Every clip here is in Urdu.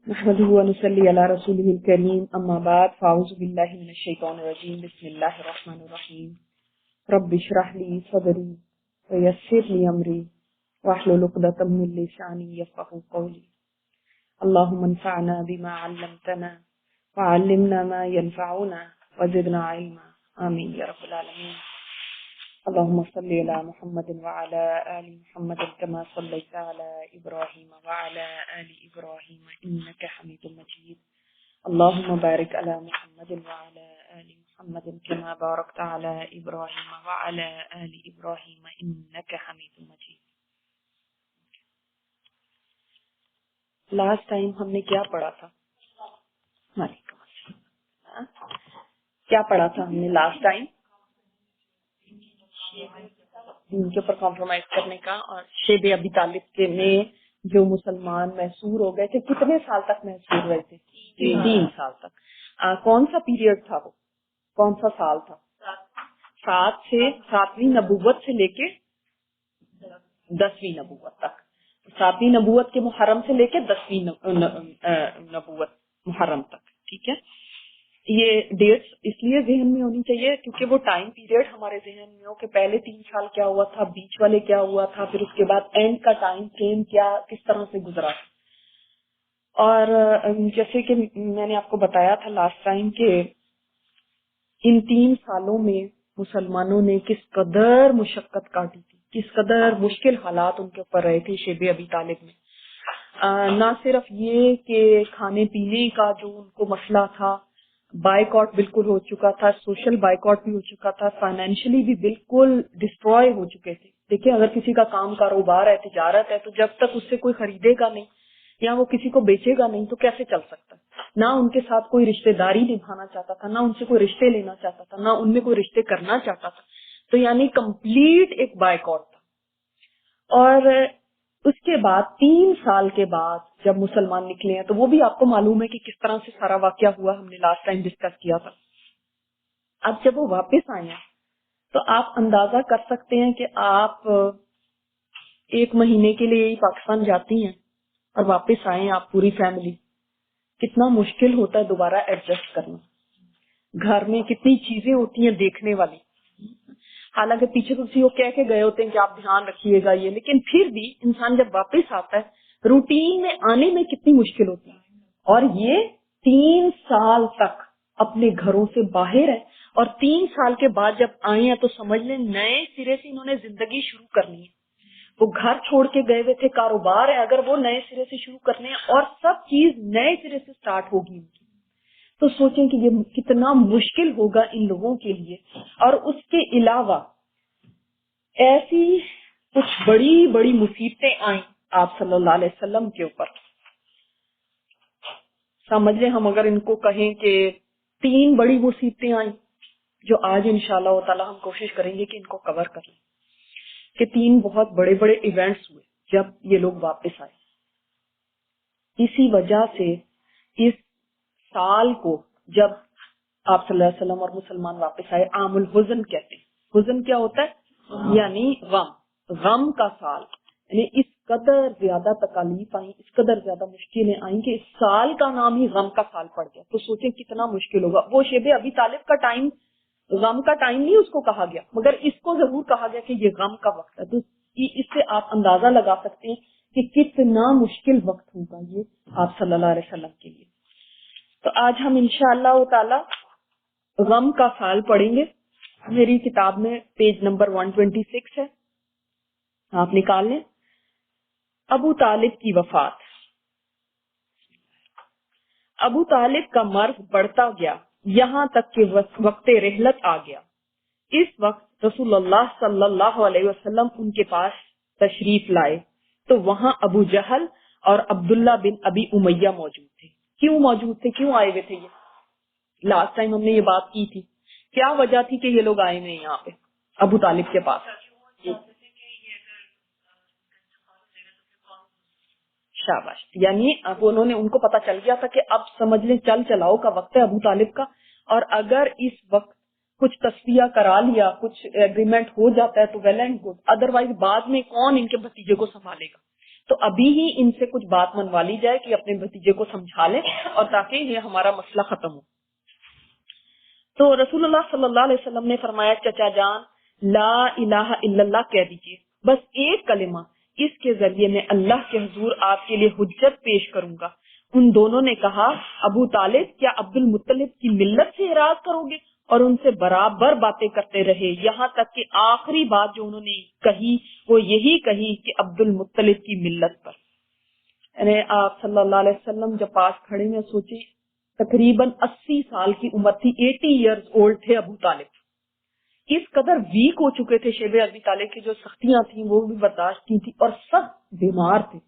نحمده ونصلي على رسوله الكريم اما بعد فاعوذ بالله من الشيطان الرجيم بسم الله الرحمن الرحيم رب اشرح لي صدري ويسر لي امري واحلل عقدة من لساني يفقهوا قولي اللهم انفعنا بما علمتنا وعلمنا ما ينفعنا وزدنا علما آمين يا رب العالمين. اللهم صل على محمد وعلى آل محمد كما صليت على إبراهيم وعلى آل إبراهيم إنك حميد مجيد. اللهم بارك على محمد وعلى آل محمد كما باركت على إبراهيم وعلى آل إبراهيم إنك حميد مجيد. لاسٹ ٹائم ہم نے کیا پڑھا تھا؟ وعلیکم السلام. کیا پڑھا تھا ہم نے لاسٹ ٹائم؟ ان کے اوپر کمپرومائز کرنے کا اور شیب ابی طالب کے میں جو مسلمان محصور ہو گئے تھے کتنے سال تک محصور ہوئے تھے؟ 3 سال تک. کون سا پیریڈ تھا وہ؟ کون سا سال تھا؟ 7ویں نبوت سے لے کے 10ویں نبوت تک. 7ویں نبوت کے محرم سے لے کے 10ویں نبوت محرم تک. ٹھیک ہے، یہ ڈیٹس اس لیے ذہن میں ہونی چاہیے کیونکہ وہ ٹائم پیریڈ ہمارے ذہن میں ہو کہ پہلے 3 سال کیا ہوا تھا، بیچ والے کیا ہوا تھا، پھر اس کے بعد اینڈ کا ٹائم فریم کیا کس طرح سے گزرا. اور جیسے کہ میں نے آپ کو بتایا تھا لاسٹ ٹائم کہ ان 3 سالوں میں مسلمانوں نے کس قدر مشقت کاٹی تھی، کس قدر مشکل حالات ان کے اوپر رہے تھے شیب ابی طالب میں. نہ صرف یہ کہ کھانے پینے کا جو ان کو مسئلہ تھا، بائیکاٹ بالکل ہو چکا تھا، سوشل بائیکاٹ بھی ہو چکا تھا، فائنینشلی بھی بالکل ڈسٹروائے ہو چکے تھے. دیکھیں اگر کسی کا کام کاروبار ہے، تجارت ہے، تو جب تک اس سے کوئی خریدے گا نہیں یا وہ کسی کو بیچے گا نہیں تو کیسے چل سکتا. نہ ان کے ساتھ کوئی رشتہ داری نبھانا چاہتا تھا، نہ ان سے کوئی رشتے لینا چاہتا تھا، نہ ان میں کوئی رشتے کرنا چاہتا تھا. تو یعنی کمپلیٹ ایک بائیکاٹ تھا. اور اس کے بعد 3 سال کے بعد جب مسلمان نکلے ہیں تو وہ بھی آپ کو معلوم ہے کہ کس طرح سے سارا واقعہ ہوا، ہم نے لاسٹ ٹائم ڈسکس کیا تھا. اب جب وہ واپس آئے ہیں تو آپ اندازہ کر سکتے ہیں کہ آپ 1 مہینے کے لیے پاکستان جاتی ہیں اور واپس آئے ہیں آپ پوری فیملی، کتنا مشکل ہوتا ہے دوبارہ ایڈجسٹ کرنا. گھر میں کتنی چیزیں ہوتی ہیں دیکھنے والی، حالانکہ پیچھے تو کسی کو کہہ کے گئے ہوتے ہیں کہ آپ دھیان رکھیے گا یہ، لیکن پھر بھی انسان جب واپس آتا ہے روٹین میں آنے میں کتنی مشکل ہوتی ہے. اور یہ 3 سال تک اپنے گھروں سے باہر ہے اور 3 سال کے بعد جب آئے ہیں تو سمجھ لیں نئے سرے سے انہوں نے زندگی شروع کرنی ہے. وہ گھر چھوڑ کے گئے ہوئے تھے، کاروبار ہے اگر وہ نئے سرے سے شروع کرنے ہیں اور سب چیز نئے سرے سے سٹارٹ ہوگی ان کی، تو سوچیں کہ یہ کتنا مشکل ہوگا ان لوگوں کے لیے. اور اس کے علاوہ ایسی کچھ بڑی بڑی مصیبتیں آئیں آپ صلی اللہ علیہ وسلم کے اوپر. سمجھ لیں ہم اگر ان کو کہیں کہ 3 بڑی مصیبتیں آئیں جو آج انشاءاللہ تعالی ہم کوشش کریں گے کہ ان کو کور کر لیں، کہ 3 بہت بڑے بڑے ایونٹس ہوئے جب یہ لوگ واپس آئے. اسی وجہ سے اس سال کو جب آپ صلی اللہ علیہ وسلم اور مسلمان واپس آئے عام الحزن کہتے ہیں. حزن کیا ہوتا ہے؟ یعنی غم کا سال. یعنی اس قدر زیادہ تکالیف آئیں، اس قدر زیادہ مشکلیں آئیں کہ اس سال کا نام ہی غم کا سال پڑ گیا. تو سوچیں کتنا مشکل ہوگا. وہ شیب ابی طالب کا ٹائم غم کا ٹائم نہیں اس کو کہا گیا، مگر اس کو ضرور کہا گیا کہ یہ غم کا وقت ہے. تو اس سے آپ اندازہ لگا سکتے ہیں کہ کتنا مشکل وقت ہوگا یہ آپ صلی اللہ علیہ وسلم کے لیے. تو آج ہم انشاءاللہ تعالی غم کا سال پڑھیں گے. میری کتاب میں پیج نمبر 126 ہے، آپ نکال لیں. ابو طالب کی وفات. ابو طالب کا مرض بڑھتا گیا یہاں تک کہ وقت رحلت آ گیا. اس وقت رسول اللہ صلی اللہ علیہ وسلم ان کے پاس تشریف لائے تو وہاں ابو جہل اور عبداللہ بن ابی امیہ موجود تھے. کیوں موجود تھے؟ کیوں آئے ہوئے تھے یہ؟ لاسٹ ٹائم ہم نے یہ بات کی تھی. کیا وجہ تھی کہ یہ لوگ آئے ہوئے یہاں پہ ابو طالب کے پاس؟ شاباش. یعنی اب انہوں نے ان کو پتا چل گیا تھا کہ اب سمجھ لیں چل چلاؤ کا وقت ہے ابو طالب کا، اور اگر اس وقت کچھ تصفیہ کرا لیا، کچھ ایگریمنٹ ہو جاتا ہے تو ویل اینڈ گڈ، ادروائز بعد میں کون ان کے بھتیجے کو سنبھالے گا. تو ابھی ہی ان سے کچھ بات منوا لی جائے کہ اپنے بھتیجے کو سمجھا لیں اور تاکہ یہ ہمارا مسئلہ ختم ہو. تو رسول اللہ صلی اللہ علیہ وسلم نے فرمایا چچا جان لا الہ الا اللہ کہہ دیجیے, بس ایک کلمہ, اس کے ذریعے میں اللہ کے حضور آپ کے لیے حجت پیش کروں گا. ان دونوں نے کہا ابو طالب کیا عبد المطلب کی ملت سے اعراض کرو گے؟ اور ان سے برابر باتیں کرتے رہے یہاں تک کہ آخری بات جو انہوں نے کہی وہ یہی کہی کہ عبد المطلب کی ملت پر. یعنی آپ صلی اللہ علیہ وسلم جب پاس کھڑے میں سوچے تقریباً 80 سال کی عمر تھی, 80 ایئرز اولڈ تھے ابو طالب. اس قدر ویک ہو چکے تھے شیب ابی طالب کی, جو سختیاں تھیں وہ بھی برداشت کی تھی, اور سب بیمار تھے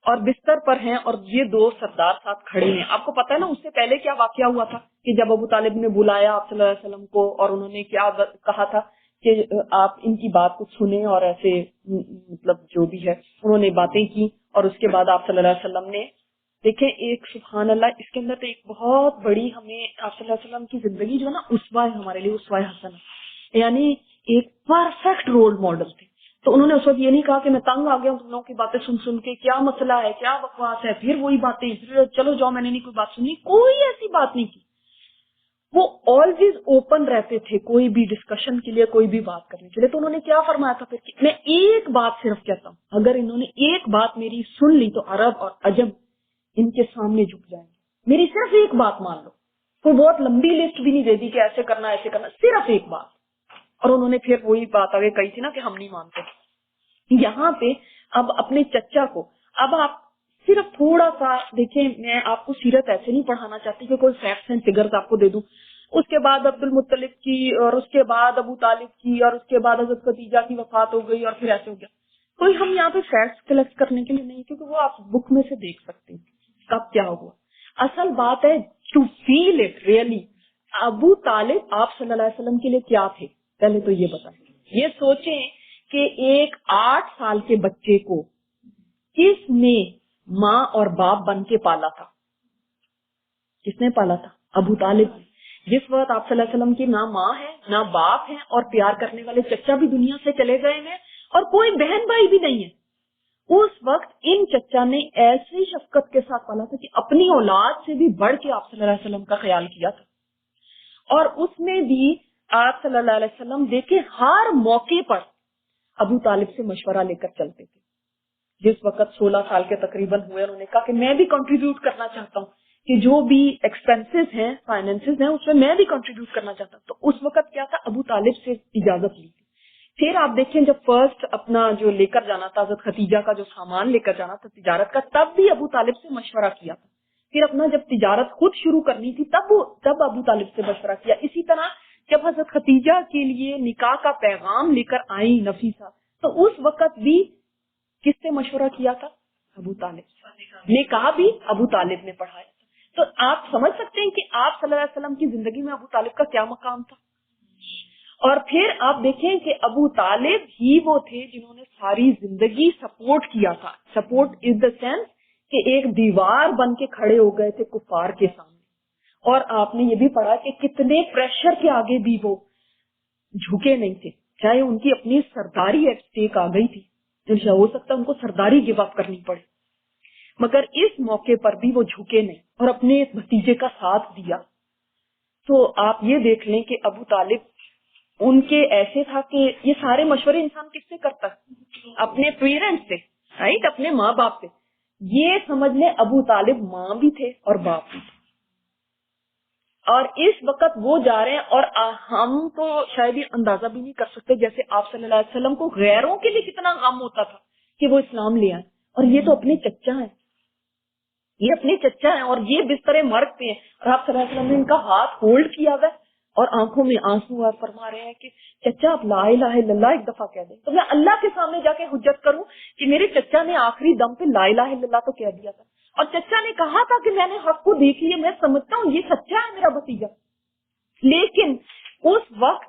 اور بستر پر ہیں, اور یہ دو سردار ساتھ کھڑے ہیں. آپ کو پتا ہے نا اس سے پہلے کیا واقعہ ہوا تھا کہ جب ابو طالب نے بلایا آپ صلی اللہ علیہ وسلم کو اور انہوں نے کیا کہا تھا کہ آپ ان کی بات کو سنیں, اور ایسے مطلب جو بھی ہے انہوں نے باتیں کی. اور اس کے بعد آپ صلی اللہ علیہ وسلم نے دیکھیں ایک سبحان اللہ اس کے اندر تو ایک بہت بڑی ہمیں آپ صلی اللہ علیہ وسلم کی زندگی جو ہے نا اسوہ ہے ہمارے لیے, اسوہ حسن, یعنی ایک پرفیکٹ رول ماڈل تھے. تو انہوں نے اس وقت یہ نہیں کہا کہ میں تنگ آ گیا ہوں تم لوگوں کی باتیں سن سن کے, کیا مسئلہ ہے, کیا بکواس ہے, پھر وہی باتیں, چلو جاؤ میں نے نہیں کوئی بات سنی. کوئی ایسی بات نہیں کی. وہ آلویز اوپن رہتے تھے کوئی بھی ڈسکشن کے لیے, کوئی بھی بات کرنے کے لیے. تو انہوں نے کیا فرمایا تھا پھر کہ میں ایک بات صرف کہتا ہوں, اگر انہوں نے ایک بات میری سن لی تو عرب اور عجم ان کے سامنے جھک جائیں گے. میری صرف ایک بات مان لو, کوئی بہت لمبی لسٹ بھی نہیں دے دی کہ ایسے کرنا ایسے کرنا, صرف ایک بات. اور انہوں نے پھر وہی بات آگے کہی تھی نا کہ ہم نہیں مانتے. یہاں پہ اب اپنے چچا کو, اب آپ صرف تھوڑا سا دیکھیں, میں آپ کو سیرت ایسے نہیں پڑھانا چاہتی کہ کوئی فیکٹس اینڈ فگرز آپ کو دے دوں. اس کے بعد عبد المطلب کی, اور اس کے بعد ابو طالب کی, اور اس کے بعد حضرت خدیجہ کی وفات ہو گئی, اور پھر ایسے ہو گیا. کوئی ہم یہاں پہ فیکٹس کلیکٹ کرنے کے لیے نہیں, کیونکہ وہ آپ بک میں سے دیکھ سکتے ہیں کب کیا ہوا. اصل بات ہے ٹو فیل اٹ ریئلی. ابو طالب آپ صلی اللہ علیہ وسلم کے لیے کیا تھے, پہلے تو یہ بتائیں. یہ سوچیں کہ ایک 8 سال کے بچے کو کس نے ماں اور باپ بن کے پالا تھا؟ کس نے پالا تھا؟ ابو طالب. جس وقت آپ صلی اللہ علیہ وسلم کی نہ ماں ہے نہ باپ ہے, اور پیار کرنے والے چچا بھی دنیا سے چلے گئے ہیں, اور کوئی بہن بھائی بھی نہیں ہے, اس وقت ان چچا نے ایسی شفقت کے ساتھ پالا تھا کہ اپنی اولاد سے بھی بڑھ کے آپ صلی اللہ علیہ وسلم کا خیال کیا تھا. اور اس میں بھی آپ صلی اللہ علیہ وسلم دیکھیں ہر موقع پر ابو طالب سے مشورہ لے کر چلتے تھے. جس وقت 16 سال کے تقریباً ہوئے, انہوں نے کہا کہ میں بھی کنٹریبیوٹ کرنا چاہتا ہوں, کہ جو بھی ایکسپینسز ہیں, فائنینسز ہیں, اس میں بھی کنٹریبیوٹ کرنا چاہتا ہوں. تو اس وقت کیا تھا, ابو طالب سے اجازت لی تھی. پھر آپ دیکھیں جب فرسٹ اپنا جو لے کر جانا تھا, حضرت خدیجہ کا جو سامان لے کر جانا تھا تجارت کا, تب بھی ابو طالب سے مشورہ کیا تھا. پھر اپنا جب تجارت خود شروع کرنی تھی تب ابو طالب سے مشورہ کیا. اسی طرح جب حضرت خدیجہ کے لیے نکاح کا پیغام لے کر آئی نفیسہ, تو اس وقت بھی کس سے مشورہ کیا تھا؟ ابو طالب. نکاح بھی ابو طالب نے پڑھایا. تو آپ سمجھ سکتے ہیں کہ آپ صلی اللہ علیہ وسلم کی زندگی میں ابو طالب کا کیا مقام تھا. اور پھر آپ دیکھیں کہ ابو طالب ہی وہ تھے جنہوں نے ساری زندگی سپورٹ کیا تھا. سپورٹ از دا سینس کہ ایک دیوار بن کے کھڑے ہو گئے تھے کفار کے سامنے. اور آپ نے یہ بھی پڑھا کہ کتنے پریشر کے آگے بھی وہ جھکے نہیں تھے, چاہے ان کی اپنی سرداری ایٹ اسٹیک آ گئی تھی, ہو سکتا ہے ان کو سرداری گیو اپ کرنی پڑے, مگر اس موقع پر بھی وہ جھکے نہیں اور اپنے بھتیجے کا ساتھ دیا. تو آپ یہ دیکھ لیں کہ ابو طالب ان کے ایسے تھا کہ یہ سارے مشورے انسان کس سے کرتا ہے؟ اپنے پیرنٹس سے, رائٹ, اپنے ماں باپ سے. یہ سمجھ لیں ابو طالب ماں بھی تھے اور باپ بھی تھے. اور اس وقت وہ جا رہے ہیں, اور ہم تو شاید یہ اندازہ بھی نہیں کر سکتے جیسے آپ صلی اللہ علیہ وسلم کو غیروں کے لیے کتنا غم ہوتا تھا کہ وہ اسلام لے آئے. اور یہ تو اپنے چچا ہیں, یہ اپنے چچا ہیں, اور یہ بستر مرگ پہ ہیں, اور آپ صلی اللہ علیہ وسلم نے ان کا ہاتھ ہولڈ کیا ہوا ہے اور آنکھوں میں آنسو اور فرما رہے ہیں کہ چچا آپ لا الہ الا اللہ ایک دفعہ کہہ دیں تو میں اللہ کے سامنے جا کے حجت کروں کہ میرے چچا نے آخری دم پہ لا الہ الا اللہ تو کہہ دیا تھا, اور چچا نے کہا تھا کہ میں نے حق کو دیکھ لیا, میں سمجھتا ہوں یہ سچا ہے میرا بھتیجا. لیکن اس وقت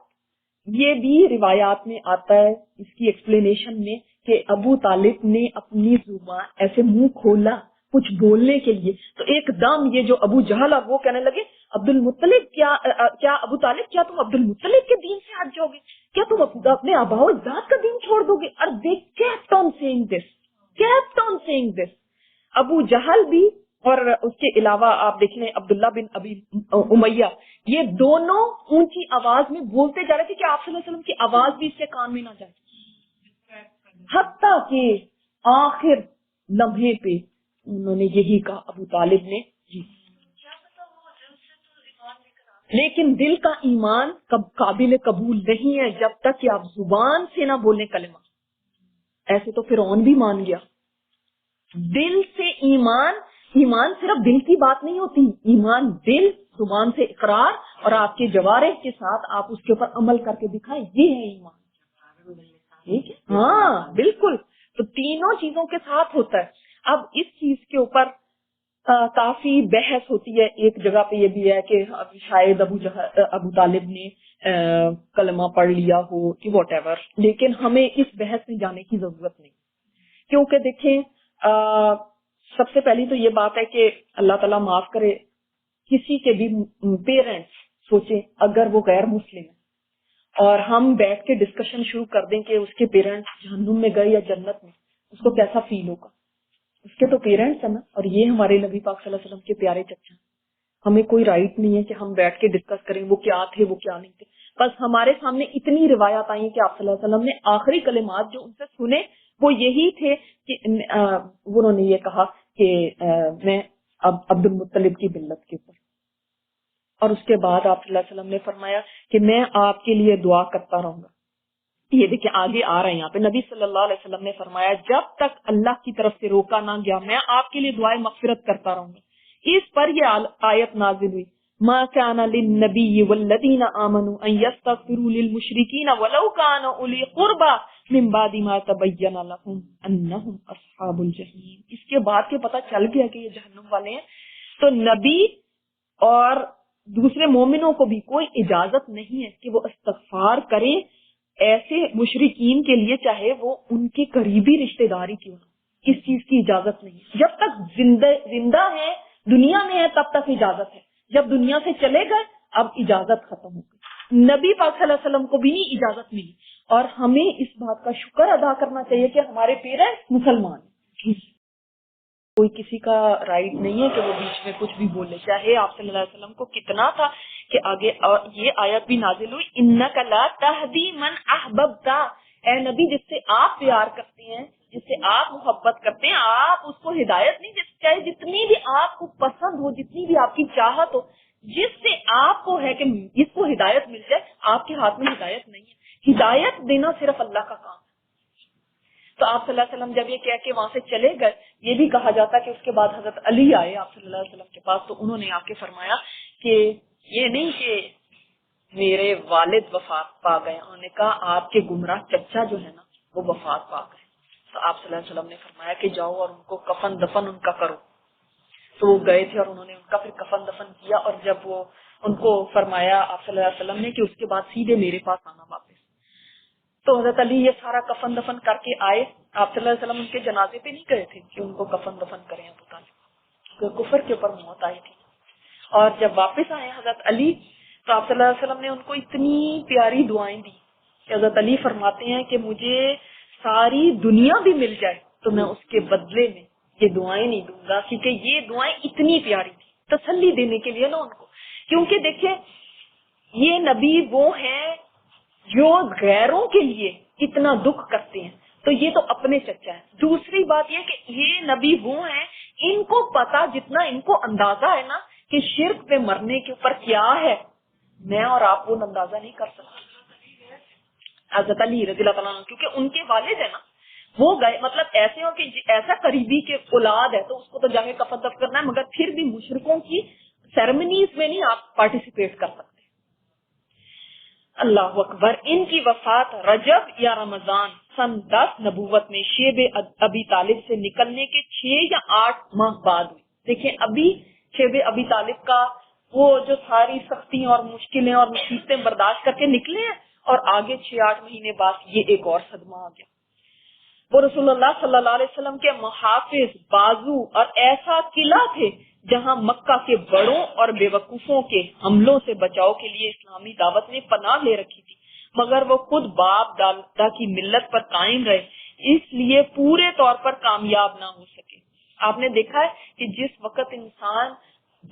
یہ بھی روایات میں آتا ہے اس کی ایکسپلینیشن میں کہ ابو طالب نے اپنی زبان ایسے منہ کھولا کچھ بولنے کے لیے, تو ایک دم یہ جو ابو جہل اور وہ کہنے لگے عبد المطلب کیا ابو طالب کیا تم عبد المطلب کے دین سے ہٹ جاؤ گے, کیا تم اپنے آبا و اجداد کا دین چھوڑ دو گے؟ اور they kept on saying this, kept on saying this. ابو جہل بھی اور اس کے علاوہ آپ دیکھ لیں عبداللہ بن ابی امیہ، یہ دونوں اونچی آواز میں بولتے جا رہے تھے کہ آپ صلی اللہ علیہ وسلم کی آواز بھی اس کے کان میں نہ جائے، حتیٰ کہ آخر لمحے پہ انہوں نے یہی کہا، ابو طالب نے جی، لیکن دل کا ایمان قابل قبول نہیں ہے جب تک کہ آپ زبان سے نہ بولیں کلمہ. ایسے تو فرعون بھی مان گیا. دل سے ایمان صرف دل کی بات نہیں ہوتی، ایمان دل، زبان سے اقرار اور آپ کے جوارح کے ساتھ آپ اس کے اوپر عمل کر کے دکھائیں، یہ ہے ایمان. ٹھیک ہے، ہاں بالکل. تو تینوں چیزوں کے ساتھ ہوتا ہے. اب اس چیز کے اوپر کافی بحث ہوتی ہے. ایک جگہ پہ یہ بھی ہے کہ شاید ابو طالب نے کلمہ پڑھ لیا ہو کہ واٹ ایور، لیکن ہمیں اس بحث میں جانے کی ضرورت نہیں، کیونکہ دیکھیں سب سے پہلی تو یہ بات ہے کہ اللہ تعالیٰ معاف کرے، کسی کے بھی پیرنٹس سوچیں اگر وہ غیر مسلم ہے اور ہم بیٹھ کے ڈسکشن شروع کر دیں کہ اس کے پیرنٹس جہنم میں گئے یا جنت میں، اس کو کیسا فیل ہوگا؟ اس کے تو پیرنٹس ہیں نا، اور یہ ہمارے نبی پاک صلی اللہ علیہ وسلم کے پیارے چچا ہیں. ہمیں کوئی رائٹ نہیں ہے کہ ہم بیٹھ کے ڈسکس کریں وہ کیا تھے وہ کیا نہیں تھے. بس ہمارے سامنے اتنی روایات آئی کہ آپ صلی اللہ علیہ وسلم نے آخری کلمات جو ان سے سنے وہ یہی تھے کہ انہوں نے یہ کہا کہ میں اب عبد المطلب کی ملت کے اوپر، اور اس کے بعد آپ صلی اللہ علیہ وسلم نے فرمایا کہ میں آپ کے لیے دعا کرتا رہوں گا. یہ دیکھیں آگے آ رہے ہیں یہاں پہ، نبی صلی اللہ علیہ وسلم نے فرمایا جب تک اللہ کی طرف سے روکا نہ گیا میں آپ کے لیے دعائیں مغفرت کرتا رہوں گا. اس پر یہ آیت نازل ہوئی، ما كان للنبي والذين آمنوا ان يستغفروا للمشركين ولو كانوا اولي قربى من بعد ما تبين لهم انهم اصحاب الجحيم. اس کے بعد کے پتہ چل گیا کہ یہ جہنم والے ہیں، تو نبی اور دوسرے مومنوں کو بھی کوئی اجازت نہیں ہے کہ وہ استغفار کریں ایسے مشرکین کے لیے، چاہے وہ ان کے قریبی رشتہ داری کیوں نہ. اس چیز کی اجازت نہیں ہے. جب تک زندہ ہے، دنیا میں ہے، تب تک اجازت ہے. جب دنیا سے چلے گئے اب اجازت ختم ہو گئی. نبی پاک صلی اللہ علیہ وسلم کو بھی نہیں اجازت ملی، اور ہمیں اس بات کا شکر ادا کرنا چاہیے کہ ہمارے پیرنٹس مسلمان ہیں. کوئی کسی کا رائٹ نہیں ہے کہ وہ بیچ میں کچھ بھی بولے، چاہے آپ صلی اللہ علیہ وسلم کو کتنا تھا کہ آگے یہ آیت بھی نازل ہوئی، انک لا تہدی من احببت، اے نبی جس سے آپ پیار کرتے ہیں، جس سے آپ محبت کرتے ہیں، آپ اس کو ہدایت نہیں، چاہے جتنی بھی آپ کو پسند ہو، جتنی بھی آپ کی چاہت ہو، جس سے آپ کو ہے کہ اس کو ہدایت مل جائے، آپ کے ہاتھ میں ہدایت نہیں ہے. ہدایت دینا صرف اللہ کا کام ہے. تو آپ صلی اللہ علیہ وسلم جب یہ کہہ کے وہاں سے چلے گئے، یہ بھی کہا جاتا کہ اس کے بعد حضرت علی آئے آپ صلی اللہ علیہ وسلم کے پاس، تو انہوں نے آ کے فرمایا کہ یہ نہیں کہ میرے والد وفات پا گئے، انہوں نے کہا آپ کے گمراہ چچا جو ہے نا وہ وفات پا گئے. تو آپ صلی اللہ علیہ وسلم نے فرمایا کہ جاؤ اور ان کو کفن دفن ان کا کرو. تو وہ گئے تھے اور انہوں نے ان کا پھر کفن دفن کیا، اور جب وہ ان کو فرمایا آپ صلی اللہ علیہ وسلم نے کہ اس کے بعد سیدھے میرے پاس آنا واپس. تو حضرت علی یہ سارا کفن دفن کر کے آئے. آپ صلی اللہ علیہ وسلم ان کے جنازے پہ نہیں گئے تھے کہ ان کو کفن دفن کریں ابو طالب، کیونکہ کفر کے اوپر موت آئی تھی. اور جب واپس آئے حضرت علی تو آپ صلی اللہ علیہ وسلم نے ان کو اتنی پیاری دعائیں دی کہ حضرت علی فرماتے ہیں کہ مجھے ساری دنیا بھی مل جائے تو میں اس کے بدلے میں یہ دعائیں نہیں دوں گا، کیونکہ یہ دعائیں اتنی پیاری تھی، تسلی دینے کے لیے نا ان کو. کیونکہ دیکھیں یہ نبی وہ ہیں جو غیروں کے لیے اتنا دکھ کرتے ہیں، تو یہ تو اپنے چچا ہے. دوسری بات یہ کہ یہ نبی وہ ہیں ان کو پتا، جتنا ان کو اندازہ ہے نا کہ شرک پہ مرنے کے اوپر کیا ہے، میں اور آپ وہ اندازہ نہیں کر سکتے. حضرت علی رضی اللہ تعالیٰ عنہ کیونکہ ان کے والد ہے نا، وہ گئے، مطلب ایسے ہو کہ ایسا قریبی کے اولاد ہے تو اس کو تو جا کے کفن دفن کرنا ہے، مگر پھر بھی مشرکوں کی سیریمنیز میں نہیں آپ پارٹیسپیٹ کر سکتے. اللہ اکبر. ان کی وفات رجب یا رمضان سن 10 نبوت میں شیب ابی طالب سے نکلنے کے 6 یا 8 ماہ بعد ہوئی. دیکھیں ابھی شیب ابی طالب کا وہ جو ساری سختیاں اور مشکلیں اور مصیبتیں برداشت کر کے نکلے ہیں، اور آگے 6-8 مہینے بعد یہ ایک اور صدمہ آ گیا. وہ رسول اللہ صلی اللہ علیہ وسلم کے محافظ، بازو اور ایسا قلعہ تھے جہاں مکہ کے بڑوں اور بے وقوفوں کے حملوں سے بچاؤ کے لیے اسلامی دعوت نے پناہ لے رکھی تھی، مگر وہ خود باپ دادا کی ملت پر قائم رہے. اس لیے پورے طور پر کامیاب نہ ہو سکے. آپ نے دیکھا ہے کہ جس وقت انسان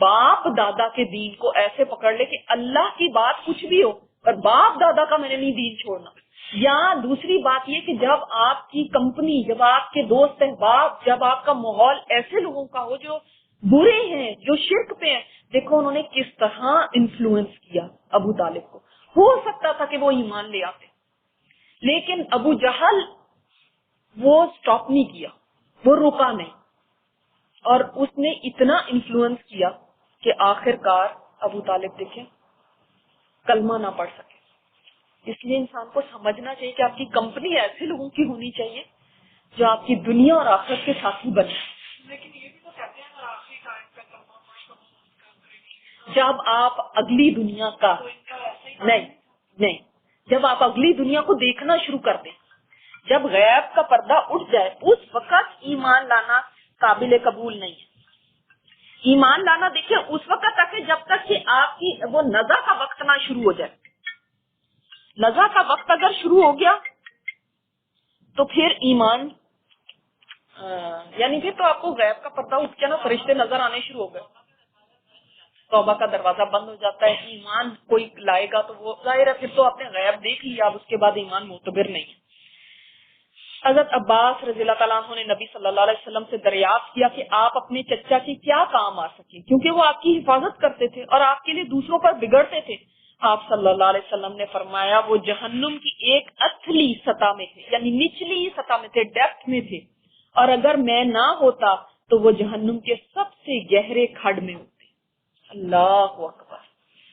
باپ دادا کے دین کو ایسے پکڑ لے کہ اللہ کی بات کچھ بھی ہو پر باپ دادا کا میں نے نہیں دین چھوڑنا، یا دوسری بات یہ کہ جب آپ کی کمپنی، جب آپ کے دوست احباب، جب آپ کا ماحول ایسے لوگوں کا ہو جو برے ہیں، جو شرک پہ ہیں. دیکھو انہوں نے کس طرح انفلوئنس کیا ابو طالب کو. ہو سکتا تھا کہ وہ ایمان لے آتے، لیکن ابو جہل وہ سٹاپ نہیں کیا، وہ رکا نہیں، اور اس نے اتنا انفلوئنس کیا کہ آخر کار ابو طالب دیکھیں کلمہ نہ پڑھ سکے. اس لیے انسان کو سمجھنا چاہیے کہ آپ کی کمپنی ایسے لوگوں کی ہونی چاہیے جو آپ کی دنیا اور آخرت کے ساتھی بنے. لیکن یہ بھی تو کہتے ہیں اگر آخری ٹائم پہ کلمہ پڑھ جب آپ اگلی دنیا کا نہیں جب آپ اگلی دنیا کو دیکھنا شروع کر دیں، جب غیب کا پردہ اٹھ جائے، اس وقت ایمان لانا قابل قبول نہیں ہے. ایمان لانا دیکھیں اس وقت تک ہے جب تک کہ آپ کی وہ نزا کا وقت نہ شروع ہو جائے. نزا کا وقت اگر شروع ہو گیا تو پھر ایمان یعنی پھر تو آپ کو غیب کا پردہ اٹھ کے نا فرشتے نظر آنے شروع ہو گئے، توبہ کا دروازہ بند ہو جاتا ہے. ایمان کوئی لائے گا تو وہ ظاہر ہے پھر تو آپ نے غیب دیکھ لیا، اب اس کے بعد ایمان معتبر نہیں ہے. حضرت عباس رضی اللہ تعالیٰ عنہ نے نبی صلی اللہ علیہ وسلم سے دریافت کیا کہ آپ اپنے چچا کے کیا کام آ سکیں، کیونکہ وہ آپ کی حفاظت کرتے تھے اور آپ کے لیے دوسروں پر بگڑتے تھے. آپ صلی اللہ علیہ وسلم نے فرمایا وہ جہنم کی ایک اتھلی سطح میں تھے، یعنی نچلی سطح میں تھے، ڈیپتھ میں تھے، اور اگر میں نہ ہوتا تو وہ جہنم کے سب سے گہرے کھڈ میں ہوتے. اللہ اکبر.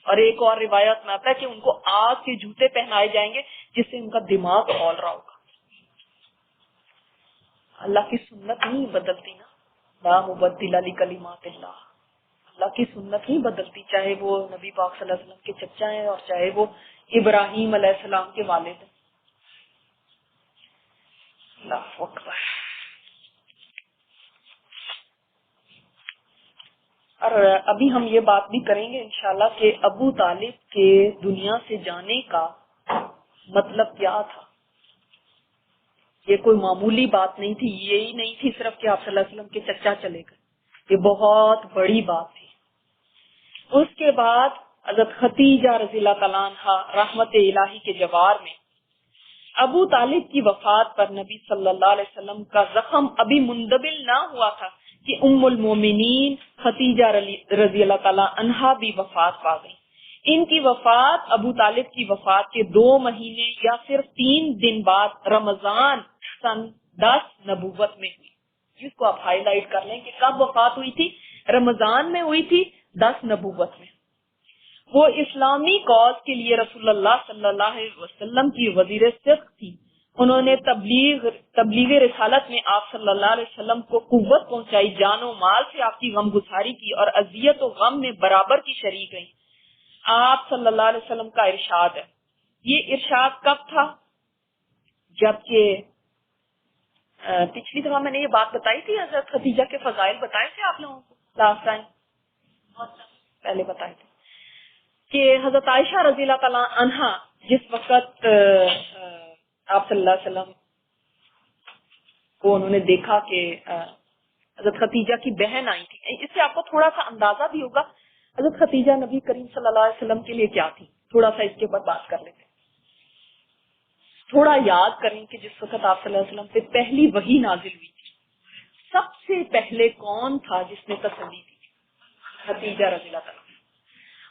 اور ایک اور روایت میں آتا ہے کہ ان کو آگ کے جوتے پہنائے جائیں گے جس سے ان کا دماغ کھول رہا ہوگا. اللہ کی سنت نہیں بدلتی نا، لا مبدل لکلمات اللہ. اللہ کی سنت نہیں بدلتی، چاہے وہ نبی پاک صلی اللہ علیہ وسلم کے چچا ہیں اور چاہے وہ ابراہیم علیہ السلام کے والد ہیں. اللہ اکبر. اور ابھی ہم یہ بات بھی کریں گے انشاءاللہ کہ ابو طالب کے دنیا سے جانے کا مطلب کیا تھا. یہ کوئی معمولی بات نہیں تھی، یہی نہیں تھی صرف کہ آپ صلی اللہ علیہ وسلم کے چچا چلے گئے، یہ بہت بڑی بات تھی. اس کے بعد حضرت خدیجہ رضی اللہ تعالیٰ عنہ رحمت الہی کے جوار میں ابو طالب کی وفات پر نبی صلی اللہ علیہ وسلم کا زخم ابھی مندبل نہ ہوا تھا کہ ام المومنین خدیجہ رضی اللہ تعالیٰ عنہا بھی وفات پا گئی. ان کی وفات ابو طالب کی وفات کے 2 مہینے یا صرف 3 دن بعد رمضان سن 10 نبوت میں ہوئی. جس کو آپ ہائی لائٹ کر لیں کہ کب وفات ہوئی تھی، رمضان میں ہوئی تھی 10 نبوت میں. وہ اسلامی کاز کے لیے رسول اللہ صلی اللہ علیہ وسلم کی وزیر صدق تھی. انہوں نے تبلیغ رسالت میں آپ صلی اللہ علیہ وسلم کو قوت پہنچائی، جان و مال سے آپ کی غم گساری کی اور اذیت و غم میں برابر کی شریک رہی. آپ صلی اللہ علیہ وسلم کا ارشاد ہے. یہ ارشاد کب تھا؟ جبکہ پچھلی دفعہ میں نے یہ بات بتائی تھی، حضرت خدیجہ کے فضائل بتائے تھے آپ لوگوں کو لاسٹ ٹائم، پہلے بتائے تھے کہ حضرت عائشہ رضی اللہ تعالیٰ عنہا جس وقت آپ صلی اللہ علیہ وسلم کو انہوں نے دیکھا کہ حضرت خدیجہ کی بہن آئی تھی، اس سے آپ کو تھوڑا سا اندازہ بھی ہوگا حضرت خدیجہ نبی کریم صلی اللہ علیہ وسلم کے لیے کیا تھی. تھوڑا سا اس کے اوپر بات کر لیتے ہیں. تھوڑا یاد کریں کہ جس وقت آپ صلی اللہ علیہ وسلم پہ پہلی وحی نازل ہوئی تھی، سب سے پہلے کون تھا جس نے تسلی دی؟ خدیجہ رضی اللہ تعالیٰ.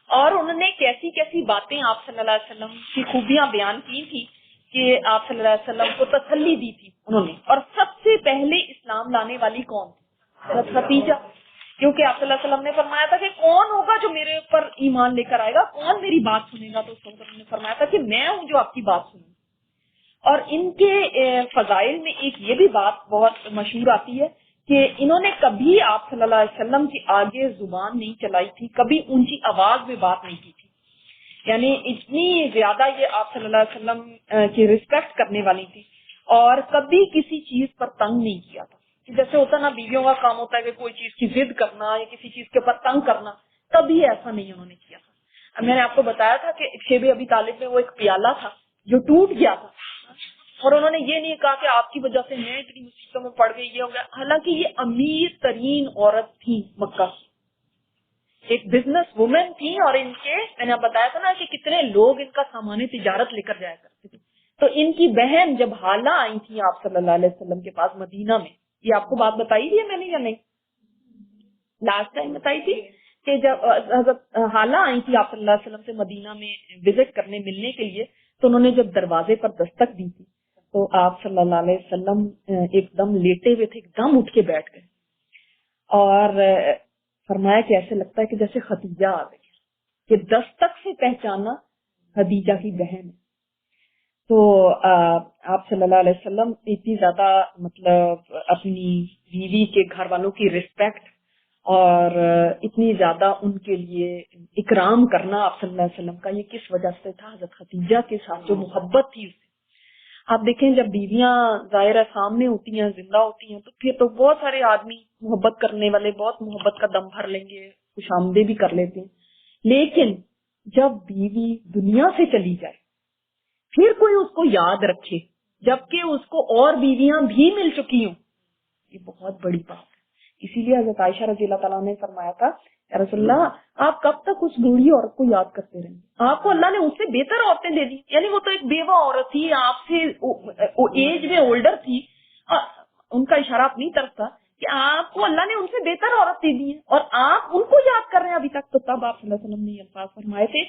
اور انہوں نے کیسی کیسی باتیں آپ صلی اللہ علیہ وسلم کی خوبیاں بیان کی تھی کہ آپ صلی اللہ علیہ وسلم کو تسلی دی تھی انہوں نے. اور سب سے پہلے اسلام لانے والی کون تھی؟ حضرت خدیجہ. کیونکہ آپ صلی اللہ علیہ وسلم نے فرمایا تھا کہ کون ہوگا جو میرے اوپر ایمان لے کر آئے گا، کون میری بات سنے گا، تو اس وقت انہوں نے فرمایا تھا کہ میں ہوں جو آپ کی بات سنوں. اور ان کے فضائل میں ایک یہ بھی بات بہت مشہور آتی ہے کہ انہوں نے کبھی آپ صلی اللہ علیہ وسلم کے آگے زبان نہیں چلائی تھی، کبھی اونچی آواز میں بات نہیں کی تھی. یعنی اتنی زیادہ یہ آپ صلی اللہ علیہ وسلم کی رسپیکٹ کرنے والی تھی، اور کبھی کسی چیز پر تنگ نہیں کیا تھا. جیسے ہوتا نا بیویوں کا کام ہوتا ہے کہ کوئی چیز کی ضد کرنا یا کسی چیز کے اوپر تنگ کرنا، کبھی ایسا نہیں انہوں نے کیا تھا. میں نے آپ کو بتایا تھا کہ شیب ابی طالب میں وہ ایک پیالہ تھا جو ٹوٹ گیا تھا، اور انہوں نے یہ نہیں کہا کہ آپ کی وجہ سے میں اتنی مصیبتوں میں پڑ گئی یہ ہو گیا، حالانکہ یہ امیر ترین عورت تھی مکہ کی، ایک بزنس وومن تھی، اور ان کے میں نے بتایا تھا نا کہ کتنے لوگ ان کا سامان تجارت لے کر جایا کرتے تھے. تو ان کی بہن جب حالہ آئی تھی آپ صلی اللہ علیہ وسلم کے پاس مدینہ میں، یہ آپ کو بات بتائی تھی میں نے یا نہیں؟ لاسٹ ٹائم بتائی تھی کہ جب حضرت حالہ آئی تھی آپ صلی اللہ علیہ وسلم سے مدینہ میں وزٹ کرنے ملنے کے لیے، تو انہوں نے جب دروازے پر دستک دی تھی تو آپ صلی اللہ علیہ وسلم ایک دم لیٹے ہوئے تھے، ایک دم اٹھ کے بیٹھ گئے اور فرمایا کہ ایسے لگتا ہے کہ جیسے خدیجہ آ گئی، کہ دستک سے پہچانا خدیجہ کی بہن ہے. تو آپ صلی اللہ علیہ وسلم اتنی زیادہ مطلب اپنی بیوی کے گھر والوں کی رسپیکٹ اور اتنی زیادہ ان کے لیے اکرام کرنا آپ صلی اللہ علیہ وسلم کا یہ کس وجہ سے تھا؟ حضرت خدیجہ کے ساتھ جو محبت تھی اسے. آپ دیکھیں جب بیویاں ظاہرہ سامنے ہوتی ہیں، زندہ ہوتی ہیں، تو پھر تو بہت سارے آدمی محبت کرنے والے بہت محبت کا دم بھر لیں گے، خوش آمدید بھی کر لیتے ہیں. لیکن جب بیوی دنیا سے چلی جائے پھر کوئی اس کو یاد رکھے جبکہ اس کو اور بیویاں بھی مل چکی ہوں، یہ بہت بڑی بات ہے. اسی لیے حضرت عائشہ رضی اللہ تعالیٰ نے فرمایا تھا یا رسول اللہ آپ کب تک اس بوڑھی عورت کو یاد کرتے رہیں گے؟ آپ کو اللہ نے اس سے بہتر عورتیں دے دی، یعنی وہ تو ایک بیوہ عورت تھی، آپ سے ایج میں اولڈر تھی، ان کا اشارہ اپنی طرف تھا کہ آپ کو اللہ نے ان سے بہتر عورت دے دی ہے اور آپ ان کو یاد کر رہے ہیں ابھی تک. تو تب آپ صلی اللہ علیہ وسلم نے یہ الفاظ فرمائے تھے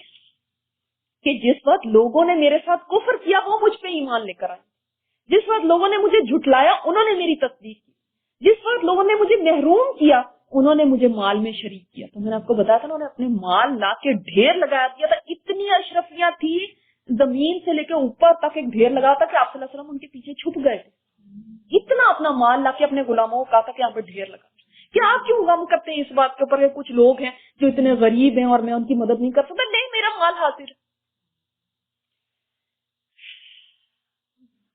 کہ جس وقت لوگوں نے میرے ساتھ کفر کیا وہ مجھ پہ ایمان لے کر آئے، جس وقت لوگوں نے مجھے جھٹلایا انہوں نے میری تصدیق کی، جس وقت لوگوں نے مجھے محروم کیا انہوں نے مجھے مال میں شریک کیا. تو میں نے آپ کو بتایا تھا انہوں نے اپنے مال لا کے ڈھیر لگایا دیا تھا، اتنی اشرفیاں تھی زمین سے لے کے اوپر تک ایک ڈھیر لگا تھا کہ آپ صلی اللہ علیہ وسلم ان کے پیچھے چھپ گئے تھے. اتنا اپنا مال لا کے اپنے غلاموں کو کہا تھا کہ یہاں پہ ڈھیر لگا. کیا آپ کیوں غم کرتے ہیں اس بات کے اوپر کہ کچھ لوگ ہیں جو اتنے غریب ہیں اور میں ان کی مدد نہیں کر سکتا؟ نہیں، میرا مال حاضر ہے.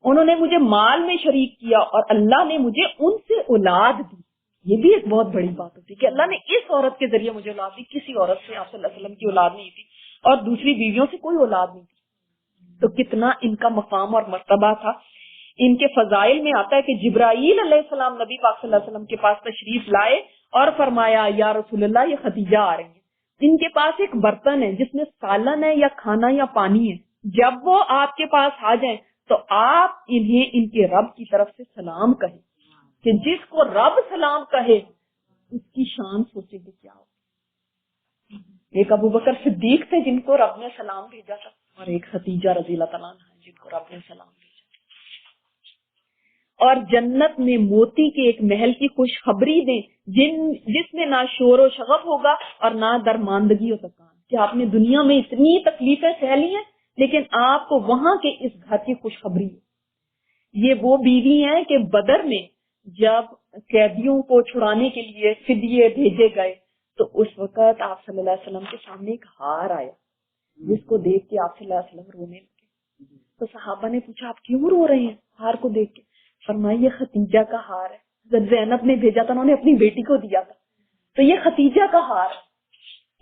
انہوں نے مجھے مال میں شریک کیا اور اللہ نے مجھے ان سے اولاد دی. یہ بھی ایک بہت بڑی بات ہوتی ہے کہ اللہ نے اس عورت کے ذریعے مجھے اولاد دی، کسی عورت سے آپ صلی اللہ علیہ وسلم کی اولاد نہیں تھی اور دوسری بیویوں سے کوئی اولاد نہیں تھی. تو کتنا ان کا مقام اور مرتبہ تھا. ان کے فضائل میں آتا ہے کہ جبرائیل علیہ السلام نبی پاک صلی اللہ علیہ وسلم کے پاس تشریف لائے اور فرمایا یا رسول اللہ یہ خدیجہ آ رہی ہیں، ان کے پاس ایک برتن ہے جس میں سالن ہے یا کھانا یا پانی ہے، جب وہ آپ کے پاس آ جائیں تو آپ انہیں ان کے رب کی طرف سے سلام کہیں، کہ جس کو رب سلام کہے اس کی شان سوچے گے کیا ہو. ایک ابو بکر صدیق تھے جن کو رب نے سلام بھیجا تھا، اور ایک خدیجہ رضی اللہ تعالیٰ عنہا جن کو رب نے سلام بھیجا. اور جنت میں موتی کے ایک محل کی خوشخبری دیں جس میں نہ شور و شغف ہوگا اور نہ درماندگی و تکان. کہ آپ نے دنیا میں اتنی تکلیفیں سہ لی ہیں لیکن آپ کو وہاں کے اس گھر کی خوشخبری ہے. یہ وہ بیوی ہیں کہ بدر میں جب قیدیوں کو چھڑانے کے لیے فدیے بھیجے گئے تو اس وقت آپ صلی اللہ علیہ وسلم کے سامنے ایک ہار آیا جس کو دیکھ کے آپ صلی اللہ علیہ وسلم رونے لگے. تو صحابہ نے پوچھا آپ کیوں رو رہے ہیں ہار کو دیکھ کے؟ فرمایا یہ خدیجہ کا ہار ہے، جب زینب نے بھیجا تھا انہوں نے اپنی بیٹی کو دیا تھا، تو یہ خدیجہ کا ہار ہے.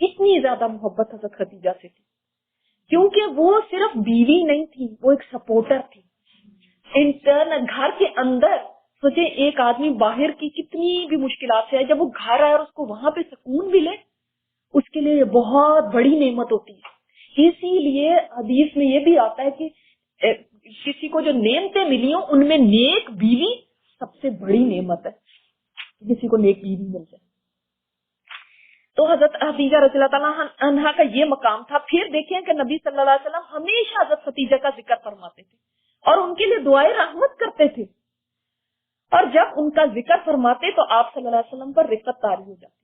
اتنی زیادہ محبت حضرت خدیجہ سے تھی کیونکہ وہ صرف بیوی نہیں تھی، وہ ایک سپورٹر تھی. انٹرن گھر کے اندر سوچے ایک آدمی باہر کی کتنی بھی مشکلات سے ہے، جب وہ گھر آئے اور اس کو وہاں پہ سکون ملے اس کے لیے یہ بہت بڑی نعمت ہوتی ہے. اسی لیے حدیث میں یہ بھی آتا ہے کہ کسی کو جو نعمتیں ملی ہوں ان میں نیک بیوی سب سے بڑی نعمت ہے، کسی کو نیک بیوی مل جائے. تو حضرت خدیجہ رضی اللہ تعالیٰ عنہا کا یہ مقام تھا. پھر دیکھیں کہ نبی صلی اللہ علیہ وسلم ہمیشہ حضرت خدیجہ کا ذکر فرماتے تھے اور ان کے لیے دعائیں رحمت کرتے تھے، اور جب ان کا ذکر فرماتے تو آپ صلی اللہ علیہ وسلم پر رفت طاری ہو جاتی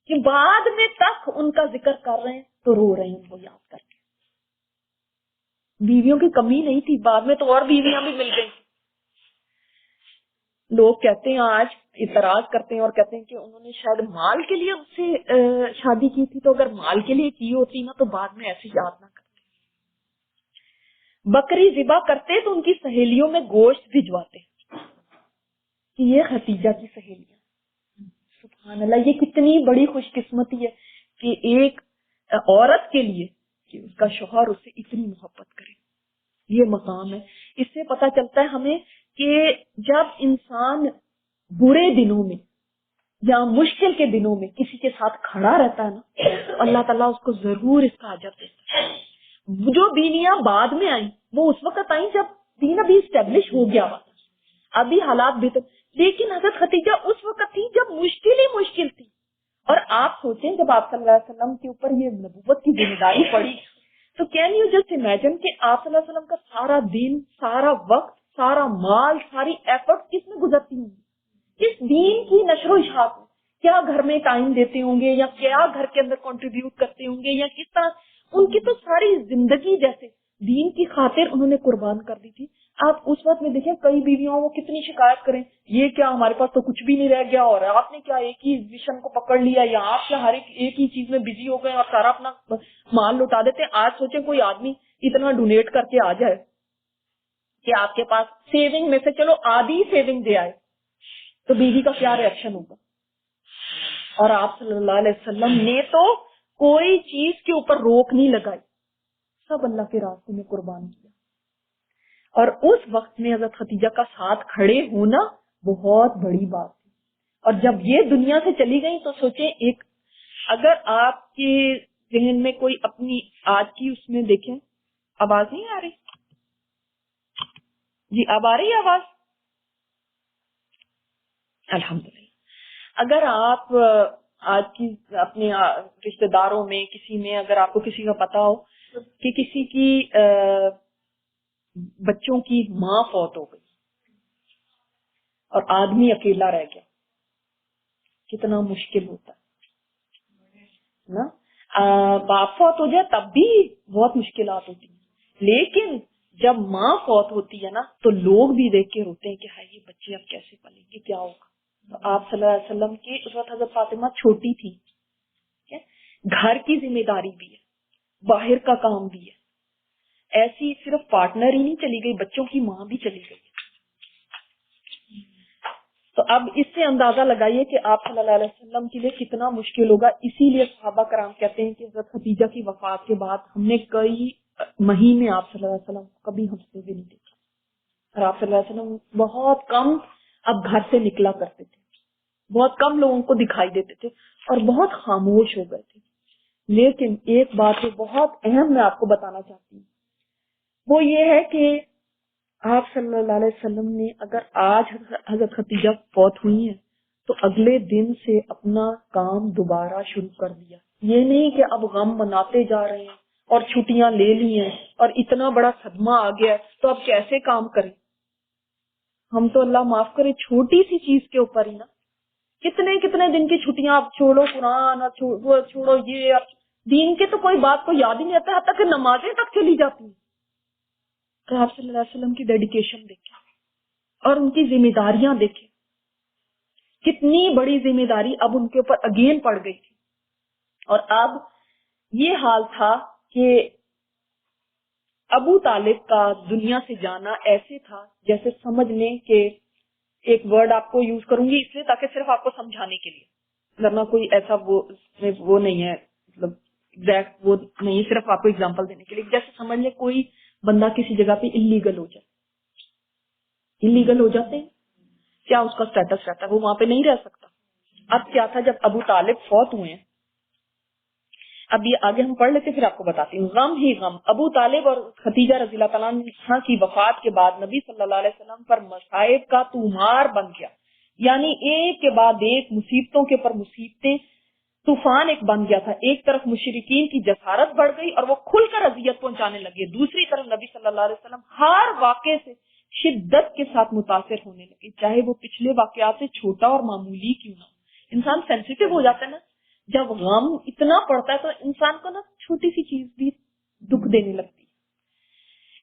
کہ بعد میں تک ان کا ذکر کر رہے ہیں تو رو رہے ہیں ان کو یاد کر کے. بیویوں کی کمی نہیں تھی، بعد میں تو اور بیویاں بھی مل گئی. لوگ کہتے ہیں آج اعتراض کرتے ہیں اور کہتے ہیں کہ انہوں نے شاید مال کے لیے اس سے شادی کی تھی، تو اگر مال کے لیے کی ہوتی نا تو بعد میں ایسے یاد نہ کرتے. بکری ذبح کرتے تو ان کی سہیلیوں میں گوشت بھجواتے کہ یہ خدیجہ کی سہیلیاں. سبحان اللہ، یہ کتنی بڑی خوش قسمتی ہے کہ ایک عورت کے لیے کہ اس کا شوہر اس سے اتنی محبت کرے. یہ مقام ہے. اس سے پتا چلتا ہے ہمیں کہ جب انسان برے دنوں میں یا مشکل کے دنوں میں کسی کے ساتھ کھڑا رہتا ہے نا تو اللہ تعالیٰ اس کو ضرور اس کا اجر دیتا ہے. جو دینیاں بعد میں آئیں وہ اس وقت آئیں جب دین ابھی اسٹیبلش ہو گیا ہوا تھا, ابھی حالات بہتر, لیکن حضرت خدیجہ اس وقت تھی جب مشکل ہی مشکل تھی. اور آپ سوچیں جب آپ صلی اللہ علیہ وسلم کے اوپر یہ نبوت کی ذمہ داری پڑی تو کین یو جسٹ امیجن کہ آپ صلی اللہ علیہ وسلم کا سارا دن, سارا وقت, سارا مال, ساری ایفرٹ کس میں گزرتی ہوں گی؟ اس دین کی نشر و اشاعت میں. کیا گھر میں ٹائم دیتے ہوں گے یا کیا گھر کے اندر کنٹریبیوٹ کرتے ہوں گے یا کس طرح ان کی تو ساری زندگی جیسے دین کی خاطر انہوں نے قربان کر دی تھی. آپ اس وقت میں دیکھیں کئی بیویوں وہ کتنی شکایت کریں, یہ کیا ہمارے پاس تو کچھ بھی نہیں رہ گیا اور آپ نے کیا ایک ہی ویژن کو پکڑ لیا یا آپ کیا ہر ایک ہی چیز میں بزی ہو گئے اور سارا اپنا مال لوٹا دیتے ہیں. آج سوچیں کوئی آدمی اتنا ڈونیٹ کر کے آ جائے کہ آپ کے پاس سیونگ میں سے چلو آدھی سیونگ دے آئے تو بیوی کا کیا ری ایکشن ہوگا. اور آپ صلی اللہ علیہ وسلم نے تو کوئی چیز کے اوپر روک نہیں لگائی, سب اللہ کے راستے میں قربان کیا. اور اس وقت میں حضرت خدیجہ کا ساتھ کھڑے ہونا بہت بڑی بات تھی. اور جب یہ دنیا سے چلی گئی تو سوچیں, ایک اگر آپ کے ذہن میں کوئی اپنی آج کی اس میں دیکھیں, آواز نہیں آ رہی جی, اب آ رہی ہے آواز الحمدللہ. اگر آپ آج کی اپنے رشتہ داروں میں کسی میں اگر آپ کو کسی کا پتا ہو کہ کسی کی بچوں کی ماں فوت ہو گئی اور آدمی اکیلا رہ گیا, کتنا مشکل ہوتا ہے نا. باپ فوت ہو جائے تب بھی بہت مشکلات ہوتی ہیں, لیکن جب ماں فوت ہوتی ہے نا تو لوگ بھی دیکھ کے روتے ہیں کہ ہائی یہ بچے اب کیسے پلیں گے, کیا ہوگا. تو آپ صلی اللہ علیہ وسلم کی اس وقت حضرت فاطمہ چھوٹی تھی, گھر کی ذمہ داری بھی ہے, باہر کا کام بھی ہے, ایسی صرف پارٹنر ہی نہیں چلی گئی, بچوں کی ماں بھی چلی گئی. تو اب اس سے اندازہ لگائیے کہ آپ صلی اللہ علیہ وسلم کے لیے کتنا مشکل ہوگا. اسی لیے صحابہ کرام کہتے ہیں کہ حضرت خدیجہ کی وفات کے بعد ہم نے کئی مہینے آپ صلی اللہ علیہ وسلم کو کبھی ہنستے بھی نہیں دیکھا, اور آپ صلی اللہ علیہ وسلم بہت کم اب گھر سے نکلا کرتے تھے, بہت کم لوگوں کو دکھائی دیتے تھے اور بہت خاموش ہو گئے تھے. لیکن ایک بات جو بہت اہم میں آپ کو بتانا چاہتی ہوں وہ یہ ہے کہ آپ صلی اللہ علیہ وسلم نے اگر آج حضرت خدیجہ فوت ہوئی ہیں تو اگلے دن سے اپنا کام دوبارہ شروع کر دیا. یہ نہیں کہ اب غم مناتے جا رہے ہیں اور چھٹیاں لے لی ہیں اور اتنا بڑا صدمہ آ گیا تو اب کیسے کام کریں. ہم تو اللہ معاف کرے چھوٹی سی چیز کے اوپر ہی نا کتنے کتنے دن کی چھٹیاں, اب چھوڑو قرآن اور چھوڑو یہ, اب دین کے تو کوئی بات کو یاد ہی نہیں آتا, حتیٰ کہ نمازیں تک چلی جاتی ہیں. تو آپ صلی اللہ علیہ وسلم کی ڈیڈیکیشن دیکھیں اور ان کی ذمہ داریاں دیکھیں, کتنی بڑی ذمہ داری اب ان کے اوپر اگین پڑ گئی تھی. اور اب یہ حال تھا کہ ابو طالب کا دنیا سے جانا ایسے تھا جیسے سمجھ لیں کہ ایک ورڈ آپ کو یوز کروں گی اس لیے تاکہ صرف آپ کو سمجھانے کے لیے, ورنہ کوئی ایسا وہ نہیں ہے, مطلب ایگزیکٹ وہ نہیں, صرف آپ کو اگزامپل دینے کے لیے. جیسے سمجھ لیں کوئی بندہ کسی جگہ پہ انلیگل ہو جائے, انلیگل ہو جاتے ہیں, کیا اس کا اسٹیٹس رہتا ہے, وہ وہاں پہ نہیں رہ سکتا. اب کیا تھا جب ابو طالب فوت ہوئے ہیں, اب یہ آگے ہم پڑھ لیتے پھر آپ کو بتاتی ہوں. غم ہی غم, ابو طالب اور خدیجہ رضی اللہ تعالیٰ عنہ کی وفات کے بعد نبی صلی اللہ علیہ وسلم پر مصائب کا طومار بن گیا, یعنی ایک کے بعد ایک مصیبتوں کے پر مصیبتیں, طوفان ایک بن گیا تھا. ایک طرف مشرکین کی جسارت بڑھ گئی اور وہ کھل کر اذیت پہنچانے لگے, دوسری طرف نبی صلی اللہ علیہ وسلم ہر واقعے سے شدت کے ساتھ متاثر ہونے لگے, چاہے وہ پچھلے واقعات سے چھوٹا اور معمولی کیوں نہ. انسان سینسیٹیو ہو جاتا ہے نا, جب غم اتنا پڑتا ہے تو انسان کو نا چھوٹی سی چیز بھی دکھ دینے لگتی ہے.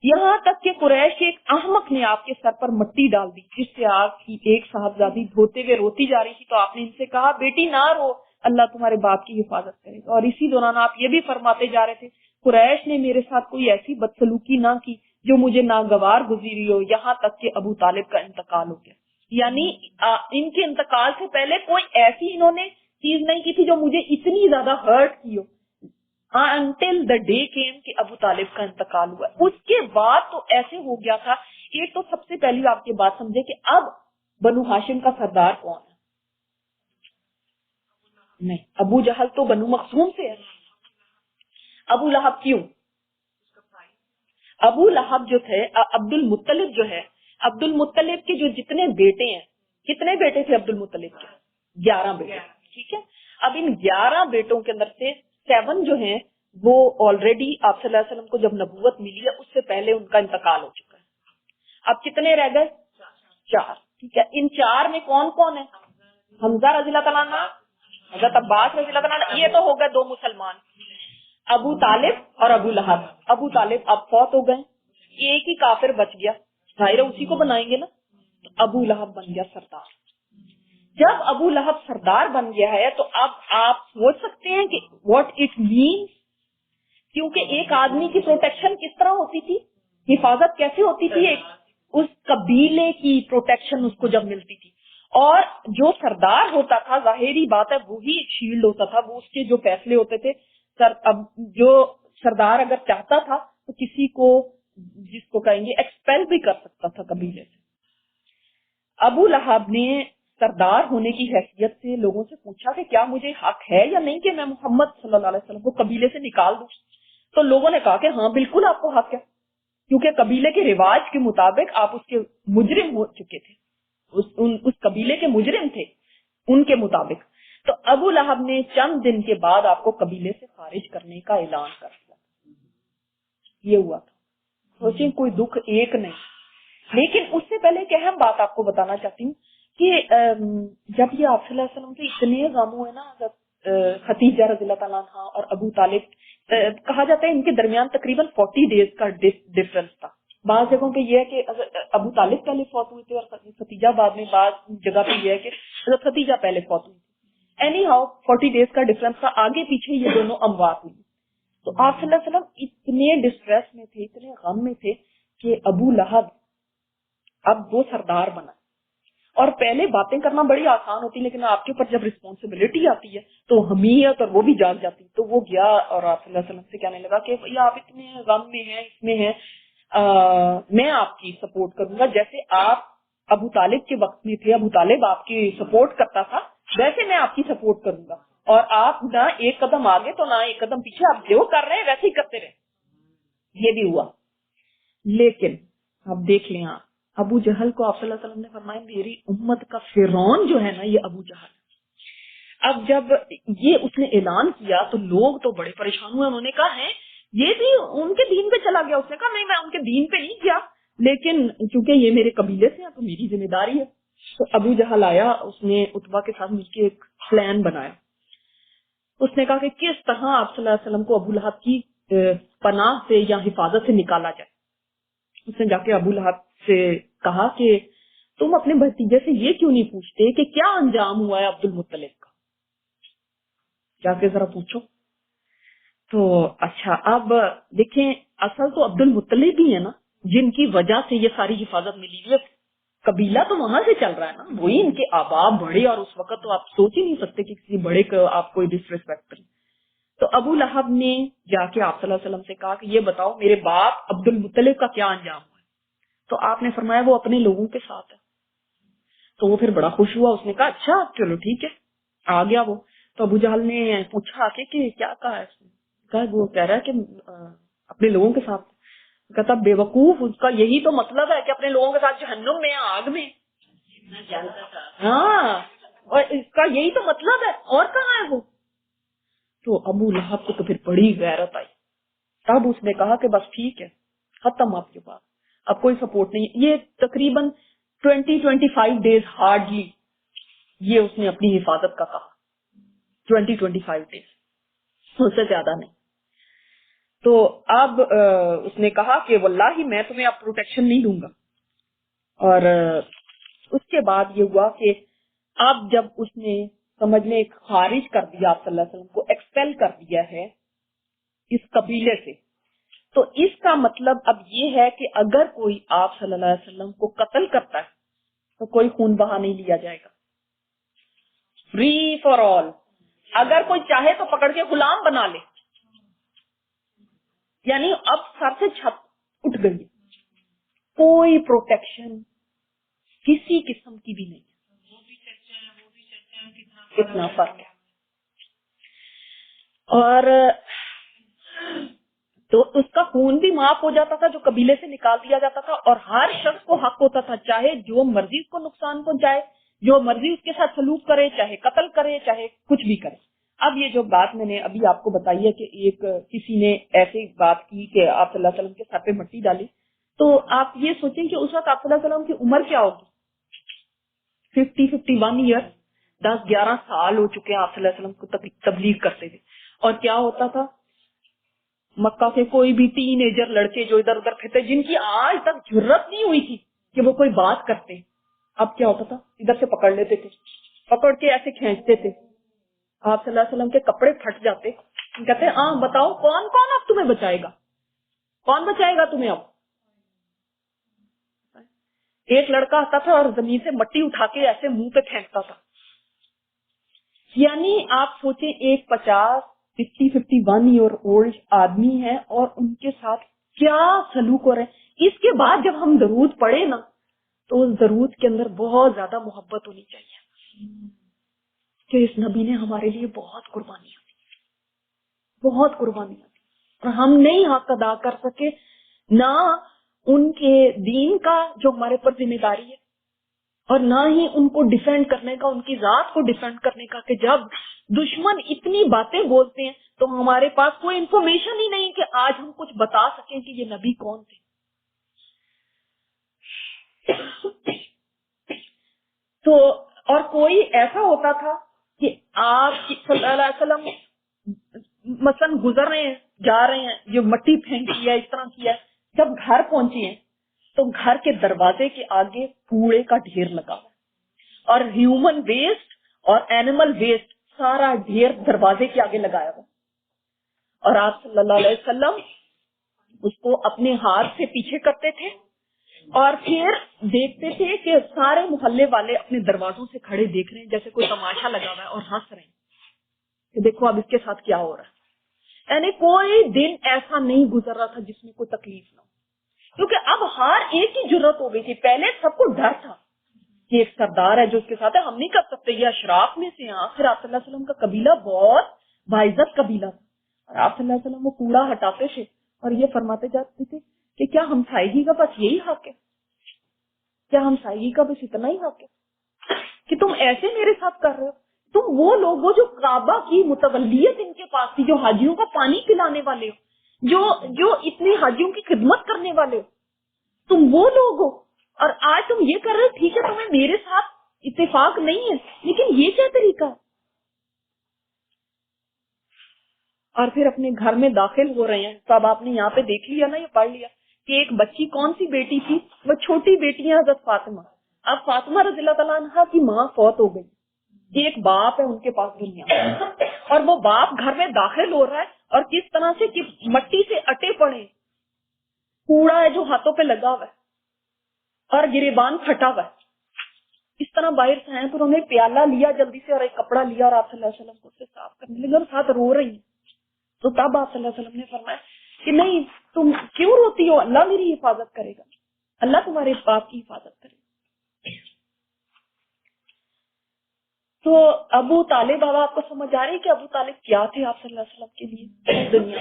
یہاں تک کہ قریش کے ایک احمق نے آپ کے سر پر مٹی ڈال دی, جس سے آپ کی ایک صاحبزادی دھوتے ہوئے روتی جا رہی تھی. تو آپ نے ان سے کہا, بیٹی نہ رو, اللہ تمہارے باپ کی حفاظت کرے گا. اور اسی دوران آپ یہ بھی فرماتے جا رہے تھے, قریش نے میرے ساتھ کوئی ایسی بدسلوکی نہ کی جو مجھے ناگوار گزری ہو, یہاں تک کہ ابو طالب کا انتقال ہو گیا. یعنی ان کے انتقال سے پہلے کوئی ایسی انہوں نے چیز نہیں کی تھی جو مجھے اتنی زیادہ ہرٹ کی ہو, until the day came کہ ابو طالب کا انتقال ہوا. اس کے بعد تو ایسے ہو گیا تھا, ایک تو سب سے پہلی آپ یہ بات سمجھے کہ اب بنو ہاشم کا سردار کون ہے؟ نہیں، ابو جہل تو بنو مخزوم سے ہے. ابو لہب کیوں؟ ابو لہب جو تھے، عبد المطلب جو ہے، عبد المطلب کے جو جتنے بیٹے ہیں، کتنے بیٹے تھے عبد المطلب کے؟ 11 بیٹے. ٹھیک ہے. اب ان 11 بیٹوں کے اندر سے 7 جو ہیں وہ آلریڈی آپ صلی اللہ علیہ وسلم کو جب نبوت ملی ہے اس سے پہلے ان کا انتقال ہو چکا ہے. اب کتنے رہ گئے؟ 4. ٹھیک ہے. ان 4 میں کون کون ہے؟ حمزہ رضی اللہ تعالیٰ عنہ، حضرت عباس رضی اللہ تعالیٰ عنہ. یہ تو ہو گئے 2 مسلمان، ابو طالب اور ابو لہب. ابو طالب اب فوت ہو گئے، ایک ہی کافر بچ گیا، ظاہر اسی کو بنائیں گے نا. تو ابو لہب بن گیا سردار. جب ابو لہب سردار بن گیا ہے تو اب آپ سوچ سکتے ہیں کہ واٹ اٹ مینس، کیونکہ ایک آدمی کی پروٹیکشن کس طرح ہوتی تھی، حفاظت کیسے ہوتی تھی، ایک اس قبیلے کی پروٹیکشن اس کو جب ملتی تھی. اور جو سردار ہوتا تھا ظاہری بات ہے وہی ایک شیلڈ ہوتا تھا، وہ اس کے جو فیصلے ہوتے تھے. اب جو سردار اگر چاہتا تھا تو کسی کو، جس کو کہیں گے ایکسپیل بھی کر سکتا تھا قبیلے سے. ابو لہب نے سردار ہونے کی حیثیت سے لوگوں سے پوچھا کہ کیا مجھے حق ہے یا نہیں کہ میں محمد صلی اللہ علیہ وسلم کو قبیلے سے نکال دوں. تو لوگوں نے کہا کہ ہاں بالکل آپ کو حق ہے، کیونکہ قبیلے کے رواج کے مطابق آپ اس کے مجرم ہو چکے تھے، اس قبیلے کے مجرم تھے ان کے مطابق. تو ابو لہب نے چند دن کے بعد آپ کو قبیلے سے خارج کرنے کا اعلان کر دیا. یہ ہوا تھا. سوچیں کوئی دکھ ایک نہیں. لیکن اس سے پہلے ایک اہم بات آپ کو بتانا چاہتی ہوں کہ جب یہ آپ صلی اللہ علیہ وسلم کے اتنے غم ہوئے نا، خدیجہ رضی اللہ تعالیٰ عنہ اور ابو طالب، کہا جاتا ہے ان کے درمیان تقریباً 40 ڈیز کا ڈفرنس تھا. بعض جگہوں پہ یہ ہے کہ ابو طالب پہلے فوت ہوئے تھے اور خدیجہ بعد میں، بعض جگہ پہ یہ ہے کہ حضرت خدیجہ پہلے فوت ہوئی تھی. اینی ہاؤ 40 ڈیز کا ڈفرنس تھا، آگے پیچھے یہ دونوں اموات ہوئی. تو آپ صلی اللہ علیہ وسلم اتنے ڈسٹریس میں تھے، اتنے غم میں تھے کہ ابو لہب اب وہ سردار بنا. اور پہلے باتیں کرنا بڑی آسان ہوتی، لیکن آپ کے اوپر جب رسپانسبلٹی آتی ہے تو حمیت اور وہ بھی جاگ جاتی. تو وہ گیا اور آپ صلی اللہ علیہ وسلم سے کہنے لگا کہ یہ آپ اتنے غم میں ہیں، اس میں ہیں، میں آپ کی سپورٹ کروں گا. جیسے آپ ابو طالب کے وقت میں تھے، ابو طالب آپ کی سپورٹ کرتا تھا، ویسے میں آپ کی سپورٹ کروں گا. اور آپ نہ ایک قدم آگے تو نہ ایک قدم پیچھے، آپ جو کر رہے ہیں ویسے ہی کرتے رہے. یہ بھی ہوا. لیکن اب دیکھ لیں، ابو جہل کو آپ صلی اللہ علیہ وسلم نے فرمایا میری امت کا فرعون جو ہے نا یہ ابو جہل. اب جب یہ اس نے اعلان کیا تو لوگ تو بڑے پریشان ہوئے. انہوں نے کہا ہے یہ بھی ان کے دین پہ چلا گیا. اس نے کہا نہیں میں ان کے دین پہ نہیں گیا، لیکن چونکہ یہ میرے قبیلے سے ہیں تو میری ذمہ داری ہے. تو ابو جہل آیا، اس نے عتبہ کے ساتھ مل کے ایک پلان بنایا. اس نے کہا کہ کس طرح آپ صلی اللہ علیہ وسلم کو ابو لہب کی پناہ سے یا حفاظت سے نکالا جائے. اس نے جا کے ابو لہب سے کہا کہ تم اپنے بھتیجے سے یہ کیوں نہیں پوچھتے کہ کیا انجام ہوا ہے عبد المطلب کا، جا کے ذرا پوچھو. تو اچھا اب دیکھیں اصل تو عبد المطلب ہی ہے نا جن کی وجہ سے یہ ساری حفاظت ملی ہوئی ہے. قبیلہ تو وہاں سے چل رہا ہے نا، وہی ان کے آبا بڑے، اور اس وقت تو آپ سوچ ہی نہیں سکتے کہ کسی بڑے کو آپ کوئی ڈسریسپیکٹ کریں. تو ابو لہب نے جا کے آپ صلی اللہ علیہ وسلم سے کہا کہ یہ بتاؤ میرے باپ عبد المطلب کا کیا انجام ہوا ہے. تو آپ نے فرمایا وہ اپنے لوگوں کے ساتھ ہے. تو وہ پھر بڑا خوش ہوا. اس نے کہا اچھا چلو ٹھیک ہے. آ گیا وہ. تو ابو جہل نے پوچھا کہ کیا کہا ہے اس نے. کہا وہ کہہ رہا ہے کہ اپنے لوگوں کے ساتھ. کہتا بے وقوف، اس کا یہی تو مطلب ہے کہ اپنے لوگوں کے ساتھ جہنم میں، آگ میں. ہاں، اور اس کا یہی تو مطلب ہے، اور کہاں ہے وہ. تو ابو لہب کو تو پھر بڑی غیرت آئی. تب اس نے کہا کہ بس ٹھیک ہے، ختم آپ کے پاس، اب کوئی سپورٹ نہیں. یہ تقریباً 20-25 ڈیز ہارڈلی یہ اس نے اپنی حفاظت کا کہا. 20-25 ڈیز، اس سے زیادہ نہیں. تو اب اس نے کہا کہ واللہ میں تمہیں اب پروٹیکشن نہیں دوں گا. اور اس کے بعد یہ ہوا کہ اب جب اس نے سمجھ میں خارج کر دیا، آپ صلی اللہ علیہ وسلم کو ایکسپیل کر دیا ہے اس قبیلے سے، تو اس کا مطلب اب یہ ہے کہ اگر کوئی آپ صلی اللہ علیہ وسلم کو قتل کرتا ہے تو کوئی خون بہا نہیں لیا جائے گا. Free for all. اگر کوئی چاہے تو پکڑ کے غلام بنا لے. یعنی اب سر سے چھت اٹھ گئی، کوئی پروٹیکشن کسی قسم کی بھی نہیں. وہ بھی چچا ہے وہ بھی چچا ہے, کتنا فرق ہے. اور تو اس کا خون بھی معاف ہو جاتا تھا جو قبیلے سے نکال دیا جاتا تھا, اور ہر شخص کو حق ہوتا تھا چاہے جو مرضی اس کو نقصان پہنچائے, جو مرضی اس کے ساتھ سلوک کرے, چاہے قتل کرے, چاہے کچھ بھی کرے. اب یہ جو بات میں نے ابھی آپ کو بتائی ہے کہ ایک کسی نے ایسی بات کی کہ آپ صلی اللہ علیہ وسلم کے سر پہ مٹی ڈالی, تو آپ یہ سوچیں کہ اس وقت آپ صلی اللہ علیہ وسلم کی عمر کیا ہوگی. 51 ایئر, 10-11 سال ہو چکے ہیں آپ صلی اللہ علیہ وسلم کو تبلیغ کرتے تھے. اور کیا ہوتا تھا, مکہ کے کوئی بھی ٹین ایجر لڑکے جو ادھر ادھر پھرتے, جن کی آج تک جرت نہیں ہوئی تھی کہ وہ کوئی بات کرتے, اب کیا ہوتا تھا, ادھر سے پکڑ لیتے تھے, پکڑ کے ایسے کھینچتے تھے, آپ صلی اللہ علیہ وسلم کے کپڑے پھٹ جاتے, کہتے ہاں بتاؤ کون کون اب تمہیں بچائے گا, کون بچائے گا تمہیں. اب ایک لڑکا آتا تھا اور زمین سے مٹی اٹھا کے ایسے منہ پہ پھینکتا تھا. یعنی آپ سوچیں ایک 51 ایئر اولڈ آدمی ہے اور ان کے ساتھ کیا سلوک ہو رہے ہیں. اس کے بعد جب ہم درود پڑھے نا تو اس درود کے اندر بہت زیادہ محبت ہونی چاہیے کہ اس نبی نے ہمارے لیے بہت قربانیاں دی, بہت قربانیاں دی, اور ہم نہیں حق ادا کر سکے نہ ان کے دین کا جو ہمارے پر ذمہ داری ہے, اور نہ ہی ان کو ڈیفینڈ کرنے کا, ان کی ذات کو ڈیفینڈ کرنے کا, کہ جب دشمن اتنی باتیں بولتے ہیں تو ہمارے پاس کوئی انفارمیشن ہی نہیں کہ آج ہم کچھ بتا سکیں کہ یہ نبی کون تھے. تو اور کوئی ایسا ہوتا تھا کہ آپ صلی اللہ علیہ وسلم مثلا گزر رہے ہیں, جا رہے ہیں, جو مٹی پھینکی ہے, اس طرح کیا, جب گھر پہنچے ہیں تو گھر کے دروازے کے آگے کوڑے کا ڈھیر لگا ہوا, اور ہیومن ویسٹ اور اینیمل ویسٹ سارا ڈھیر دروازے کے آگے لگایا ہوا, اور آپ صلی اللہ علیہ وسلم اس کو اپنے ہاتھ سے پیچھے کرتے تھے, اور پھر دیکھتے تھے کہ سارے محلے والے اپنے دروازوں سے کھڑے دیکھ رہے ہیں جیسے کوئی تماشا لگا ہوا ہے, اور ہنس رہے ہیں کہ دیکھو اب اس کے ساتھ کیا ہو رہا ہے. یعنی کوئی دن ایسا نہیں گزر رہا تھا جس میں کوئی تکلیف نہ ہو, کیونکہ اب ہر ایک کی ضرورت ہو گئی تھی. پہلے سب کو ڈر تھا کہ ایک سردار ہے جو اس کے ساتھ ہے, ہم نہیں کر سکتے, یہ اشراف میں سے. پھر آپ صلی اللہ علیہ وسلم کا قبیلہ بہت باعزت قبیلہ تھا, اور آپ صلی اللہ علیہ وسلم وہ کوڑا ہٹاتے تھے اور یہ فرماتے جاتے تھے کہ کیا ہمسائیگی کا بس یہی حق ہے, کیا ہمسائیگی کا بس اتنا ہی حق ہے کہ تم ایسے میرے ساتھ کر رہے ہو. تم وہ لوگ ہو جو کعبہ کی متولیت ان کے پاس تھی, جو حاجیوں کا پانی پلانے والے ہو, جو اتنے حاجیوں کی خدمت کرنے والے ہو, تم وہ لوگ ہو, اور آج تم یہ کر رہے ہو. ٹھیک ہے تمہیں میرے ساتھ اتفاق نہیں ہے, لیکن یہ کیا طریقہ ہے. اور پھر اپنے گھر میں داخل ہو رہے ہیں, تو اب آپ نے یہاں پہ دیکھ لیا نا, یہ پڑھ لیا کہ ایک بچی کون سی بیٹی تھی, وہ چھوٹی بیٹی ہے حضرت فاطمہ. اب فاطمہ رضی اللہ تعالیٰ عنہا کی ماں فوت ہو گئی, ایک باپ ہے ان کے پاس دنیا میں, اور وہ باپ گھر میں داخل ہو رہا ہے, اور کس طرح سے کہ مٹی سے اٹے پڑے, کوڑا ہے جو ہاتھوں پہ لگا ہوا ہے, اور گریبان پھٹا ہوا ہے, اس طرح باہر سے آئے. تو انہوں نے پیالہ لیا جلدی سے اور ایک کپڑا لیا, اور آپ صلی اللہ علیہ وسلم کو اسے صاف کرنے لگے, اور ساتھ رو رہی ہیں. تو تب آپ صلی اللہ علیہ وسلم نے فرمایا کہ نہیں, تم کیوں روتی ہو, اللہ میری حفاظت کرے گا, اللہ تمہارے باپ کی حفاظت کرے گا. تو ابو طالب, بابا آپ کو سمجھ آ رہی ہے کہ ابو طالب کیا تھے آپ صلی اللہ علیہ وسلم کے لیے دنیا.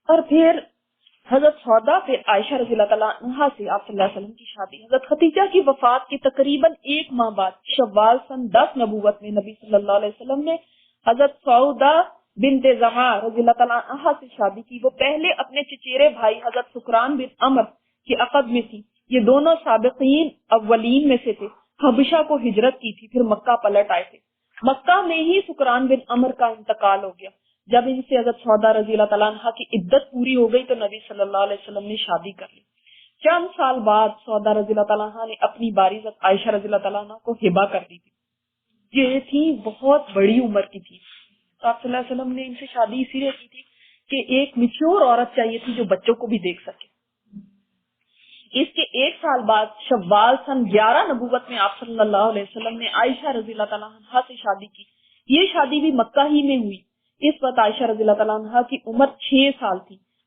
اور پھر حضرت سودا, پھر عائشہ رضی اللہ تعالیٰ عنہا سے آپ صلی اللہ علیہ وسلم کی شادی. حضرت ختیجہ کی وفات کے تقریباً 1 ماہ بعد شوال سن 10 نبوت میں نبی صلی اللہ علیہ وسلم نے حضرت سودا بنت زمعہ رضی اللہ تعالیٰ عنہا سے شادی کی. وہ پہلے اپنے چچیرے بھائی حضرت سکران بن عمر کے عقد میں تھی. یہ دونوں سابقین اولین میں سے تھے. حبشہ کو ہجرت کی تھی, پھر مکہ پلٹ آئے تھے. مکہ میں ہی سکران بن عمر کا انتقال ہو گیا. جب ان سے حضرت سودا رضی اللہ تعالیٰ عنہ کی عدت پوری ہو گئی تو نبی صلی اللہ علیہ وسلم نے شادی کر لی. چند سال بعد سودا رضی اللہ تعالیٰ عنہ نے اپنی باری حضرت عائشہ رضی اللہ تعالیٰ عنہ کو ہبہ کر دی تھی. یہ تھی بہت بڑی عمر کی تھی, تو آپ صلی اللہ علیہ وسلم نے ان سے شادی اسی لیے کی تھی کہ ایک میچور عورت چاہیے تھی جو بچوں کو بھی دیکھ سکے. اس کے 1 سال بعد شوال سن 11 نبوت میں آپ صلی اللہ علیہ وسلم نے عائشہ رضی اللہ تعالیٰ عنہ سے شادی کی. یہ شادی بھی مکہ ہی میں ہوئی. اس وقت عائشہ رضی اللہ تعالیٰ عنہ کی عمر 6 سال تھی.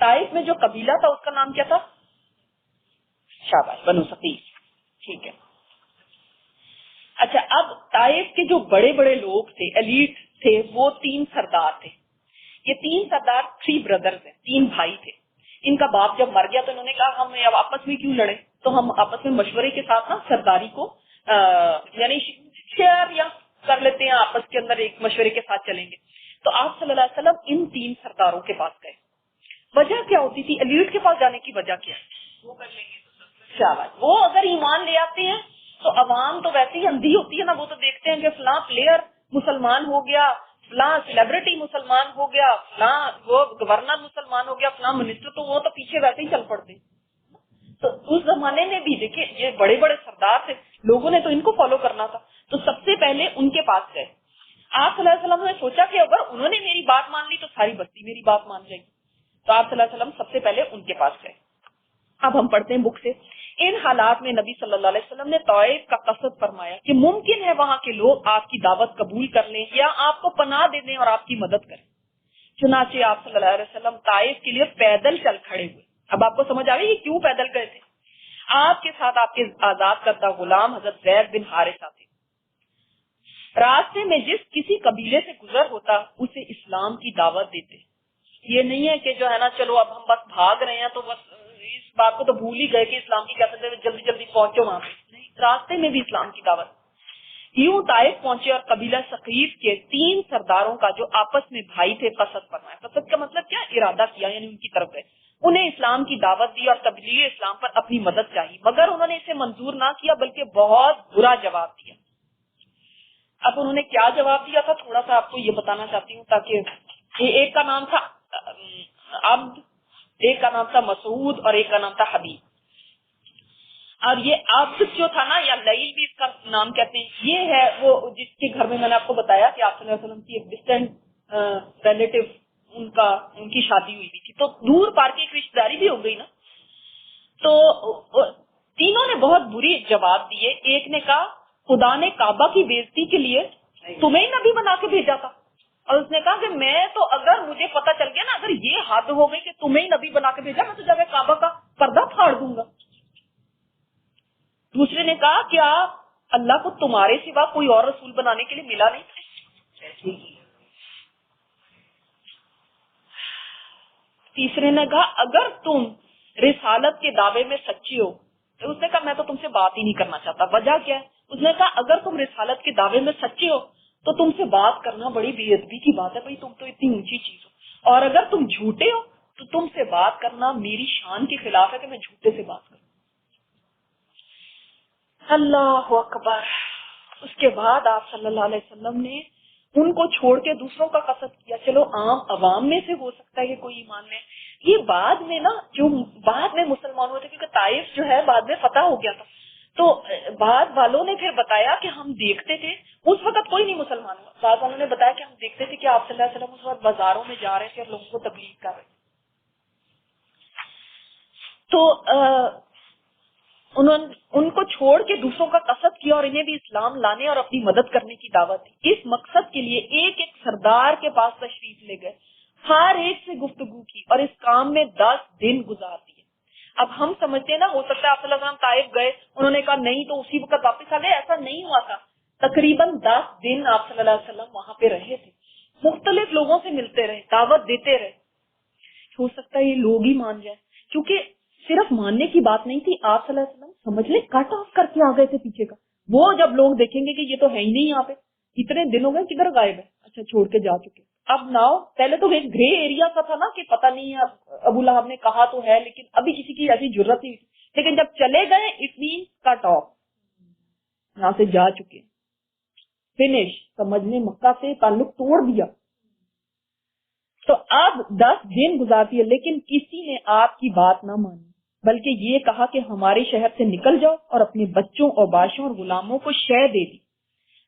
طائف میں جو قبیلہ تھا اس کا نام کیا تھا؟ شاباش، بنو ثقیف. ٹھیک ہے. اچھا، اب طائف کے جو بڑے بڑے لوگ تھے، ایلیٹ تھے، وہ 3 سردار تھے. یہ 3 سردار 3 بردرز ہیں، 3 بھائی تھے. ان کا باپ جب مر گیا تو انہوں نے کہا ہم اب آپس میں کیوں لڑے، تو ہم آپس میں مشورے کے ساتھ نا سرداری کو یعنی شیئر یا کر لیتے ہیں، آپس کے اندر ایک مشورے کے ساتھ چلیں گے. تو آپ صلی اللہ علیہ وسلم ان 3 سرداروں کے پاس گئے. وجہ کیا ہوتی تھی ایلیٹ کے پاس جانے کی وجہ کیا؟ وہ کر لیں گے تو شاباش. وہ اگر ایمان لے آتے ہیں تو عوام تو ویسے ہی اندھی ہوتی ہے نا، وہ تو دیکھتے ہیں کہ فلاں پلیئر مسلمان ہو گیا، فلاں سیلیبریٹی مسلمان ہو گیا، فلاں وہ گورنر مسلمان ہو گیا، فلاں منسٹر، تو وہ تو پیچھے ویسے ہی چل پڑتے. تو اس زمانے میں بھی دیکھیں یہ بڑے بڑے سردار تھے، لوگوں نے تو ان کو فالو کرنا تھا. تو سب سے پہلے ان کے پاس گئے. آپ صلی اللہ علیہ وسلم نے سوچا کہ اگر انہوں نے میری بات مان لی تو ساری بستی میری بات مان جائے گی. تو آپ صلی اللہ علیہ وسلم سب سے پہلے ان کے پاس گئے. اب ہم پڑھتے ہیں بک سے. ان حالات میں نبی صلی اللہ علیہ وسلم نے طائف کا قصد فرمایا کہ ممکن ہے وہاں کے لوگ آپ کی دعوت قبول کر لیں یا آپ کو پناہ دے دیں اور آپ کی مدد کریں. چنانچہ آپ صلی اللہ علیہ وسلم طائف کے لیے پیدل چل کھڑے ہوئے. اب آپ کو سمجھ آ گئی یہ کیوں پیدل گئے تھے؟ آپ کے ساتھ آپ کے آزاد کردہ غلام حضرت زید بن حارثہ تھے. راستے میں جس کسی قبیلے سے گزر ہوتا اسے اسلام کی دعوت دیتے. یہ نہیں ہے کہ جو ہے نا چلو اب ہم بس بھاگ رہے ہیں تو بس اس بات کو تو بھول ہی گئے کہ اسلام کی کہتے جلدی جلدی پہنچو وہاں پہ. نہیں، راستے میں بھی اسلام کی دعوت. یوں طائف پہنچے اور قبیلہ ثقیف کے 3 سرداروں کا جو آپس میں بھائی تھے قصد فرمایا. قصد کا مطلب کیا؟ ارادہ کیا، یعنی ان کی طرف گئے، انہیں اسلام کی دعوت دی اور تبلیغ اسلام پر اپنی مدد چاہی، مگر انہوں نے اسے منظور نہ کیا بلکہ بہت برا جواب دیا. اب انہوں نے کیا جواب دیا تھا تھوڑا سا آپ کو یہ بتانا چاہتی ہوں تاکہ ایک کا نام تھا عبد، ایک کا نام تھا مسعود اور ایک کا نام تھا حبیب. اور یہ عبد جو تھا نا یا لیل بھی اس کا نام کہتے ہیں، یہ ہے وہ جس کے گھر میں نے آپ کو بتایا کہ آپ صلی اللہ علیہ وسلم کی ایک ڈسٹینٹ ریلیٹو ان کی شادی ہوئی تھی، تو دور پار کی ایک رشتہ داری بھی ہو گئی نا. تو تینوں نے بہت بری جواب دیے. ایک نے کہا خدا نے کعبہ کی بےزتی کے لیے تمہیں ہی نبی بنا کے بھیجا تھا، اور اس نے کہا کہ میں تو اگر مجھے پتا چل گیا نا اگر یہ حد ہو گئی کہ تمہیں ہی نبی بنا کے بھیجا، میں تو جا کے کعبہ کا پردہ پھاڑ دوں گا. دوسرے نے کہا کیا اللہ کو تمہارے سوا کوئی اور رسول بنانے کے لیے ملا نہیں؟ تیسرے نے کہا اگر تم رسالت کے دعوے میں سچی ہو، تو اس نے کہا میں تو تم سے بات ہی نہیں کرنا چاہتا. وجہ کیا ہے؟ اس نے کہا اگر تم رسالت کے دعوے میں سچے ہو تو تم سے بات کرنا بڑی بے ادبی کی بات ہے، بھائی تم تو اتنی اونچی چیز ہو، اور اگر تم جھوٹے ہو تو تم سے بات کرنا میری شان کے خلاف ہے کہ میں جھوٹے سے بات کروں. اللہ اکبر. اس کے بعد آپ صلی اللہ علیہ وسلم نے ان کو چھوڑ کے دوسروں کا قصد کیا. چلو عام عوام میں سے ہو سکتا ہے کہ کوئی ایمان میں، یہ بعد میں نا جو بعد میں مسلمان ہوئے تھے کیونکہ طائف جو ہے بعد میں فتح ہو گیا تھا، تو بعض والوں نے پھر بتایا کہ ہم دیکھتے تھے، اس وقت کوئی نہیں مسلمان ہوا، بعض والوں نے بتایا کہ ہم دیکھتے تھے کہ آپ صلی اللہ علیہ وسلم اس وقت بازاروں میں جا رہے تھے اور لوگوں کو تبلیغ کر رہے تھے. تو انہوں نے ان کو چھوڑ کے دوسروں کا قصد کیا اور انہیں بھی اسلام لانے اور اپنی مدد کرنے کی دعوت دی. اس مقصد کے لیے ایک ایک سردار کے پاس تشریف لے گئے، ہر ایک سے گفتگو کی اور اس کام میں 10 دن گزار دیے. اب ہم سمجھتے ہیں نا ہو سکتا ہے آپ صلی اللہ علیہ وسلم طائف گئے، انہوں نے کہا نہیں تو اسی وقت واپس آ گئے، ایسا نہیں ہوا تھا. تقریباً 10 دن آپ صلی اللہ علیہ وسلم وہاں پہ رہے تھے، مختلف لوگوں سے ملتے رہے، دعوت دیتے رہے. ہو سکتا ہے یہ لوگ ہی مان جائیں، کیونکہ صرف ماننے کی بات نہیں تھی. آپ صلی اللہ علیہ وسلم سمجھ لیں کٹ آف کر کے آ گئے تھے پیچھے کا. وہ جب لوگ دیکھیں گے کہ یہ تو ہے ہی نہیں یہاں پہ، اتنے دن ہو گئے کدھر غائب ہے، اچھا چھوڑ کے جا چکے. اب ناؤ پہلے تو ایک گرے ایریا کا تھا نا کہ پتہ نہیں ہے، ابو لہب نے کہا تو ہے لیکن ابھی کسی کی ایسی ضرورت نہیں تھی، لیکن جب چلے گئے اٹ مین کٹ آف، یہاں سے جا چکے، فنش، سمجھ لیں مکہ سے تعلق توڑ دیا. تو اب 10 دن گزارتی ہے لیکن کسی نے آپ کی بات نہ مانی، بلکہ یہ کہا کہ ہمارے شہر سے نکل جاؤ اور اپنے بچوں اور باشوں اور غلاموں کو شے دے دی.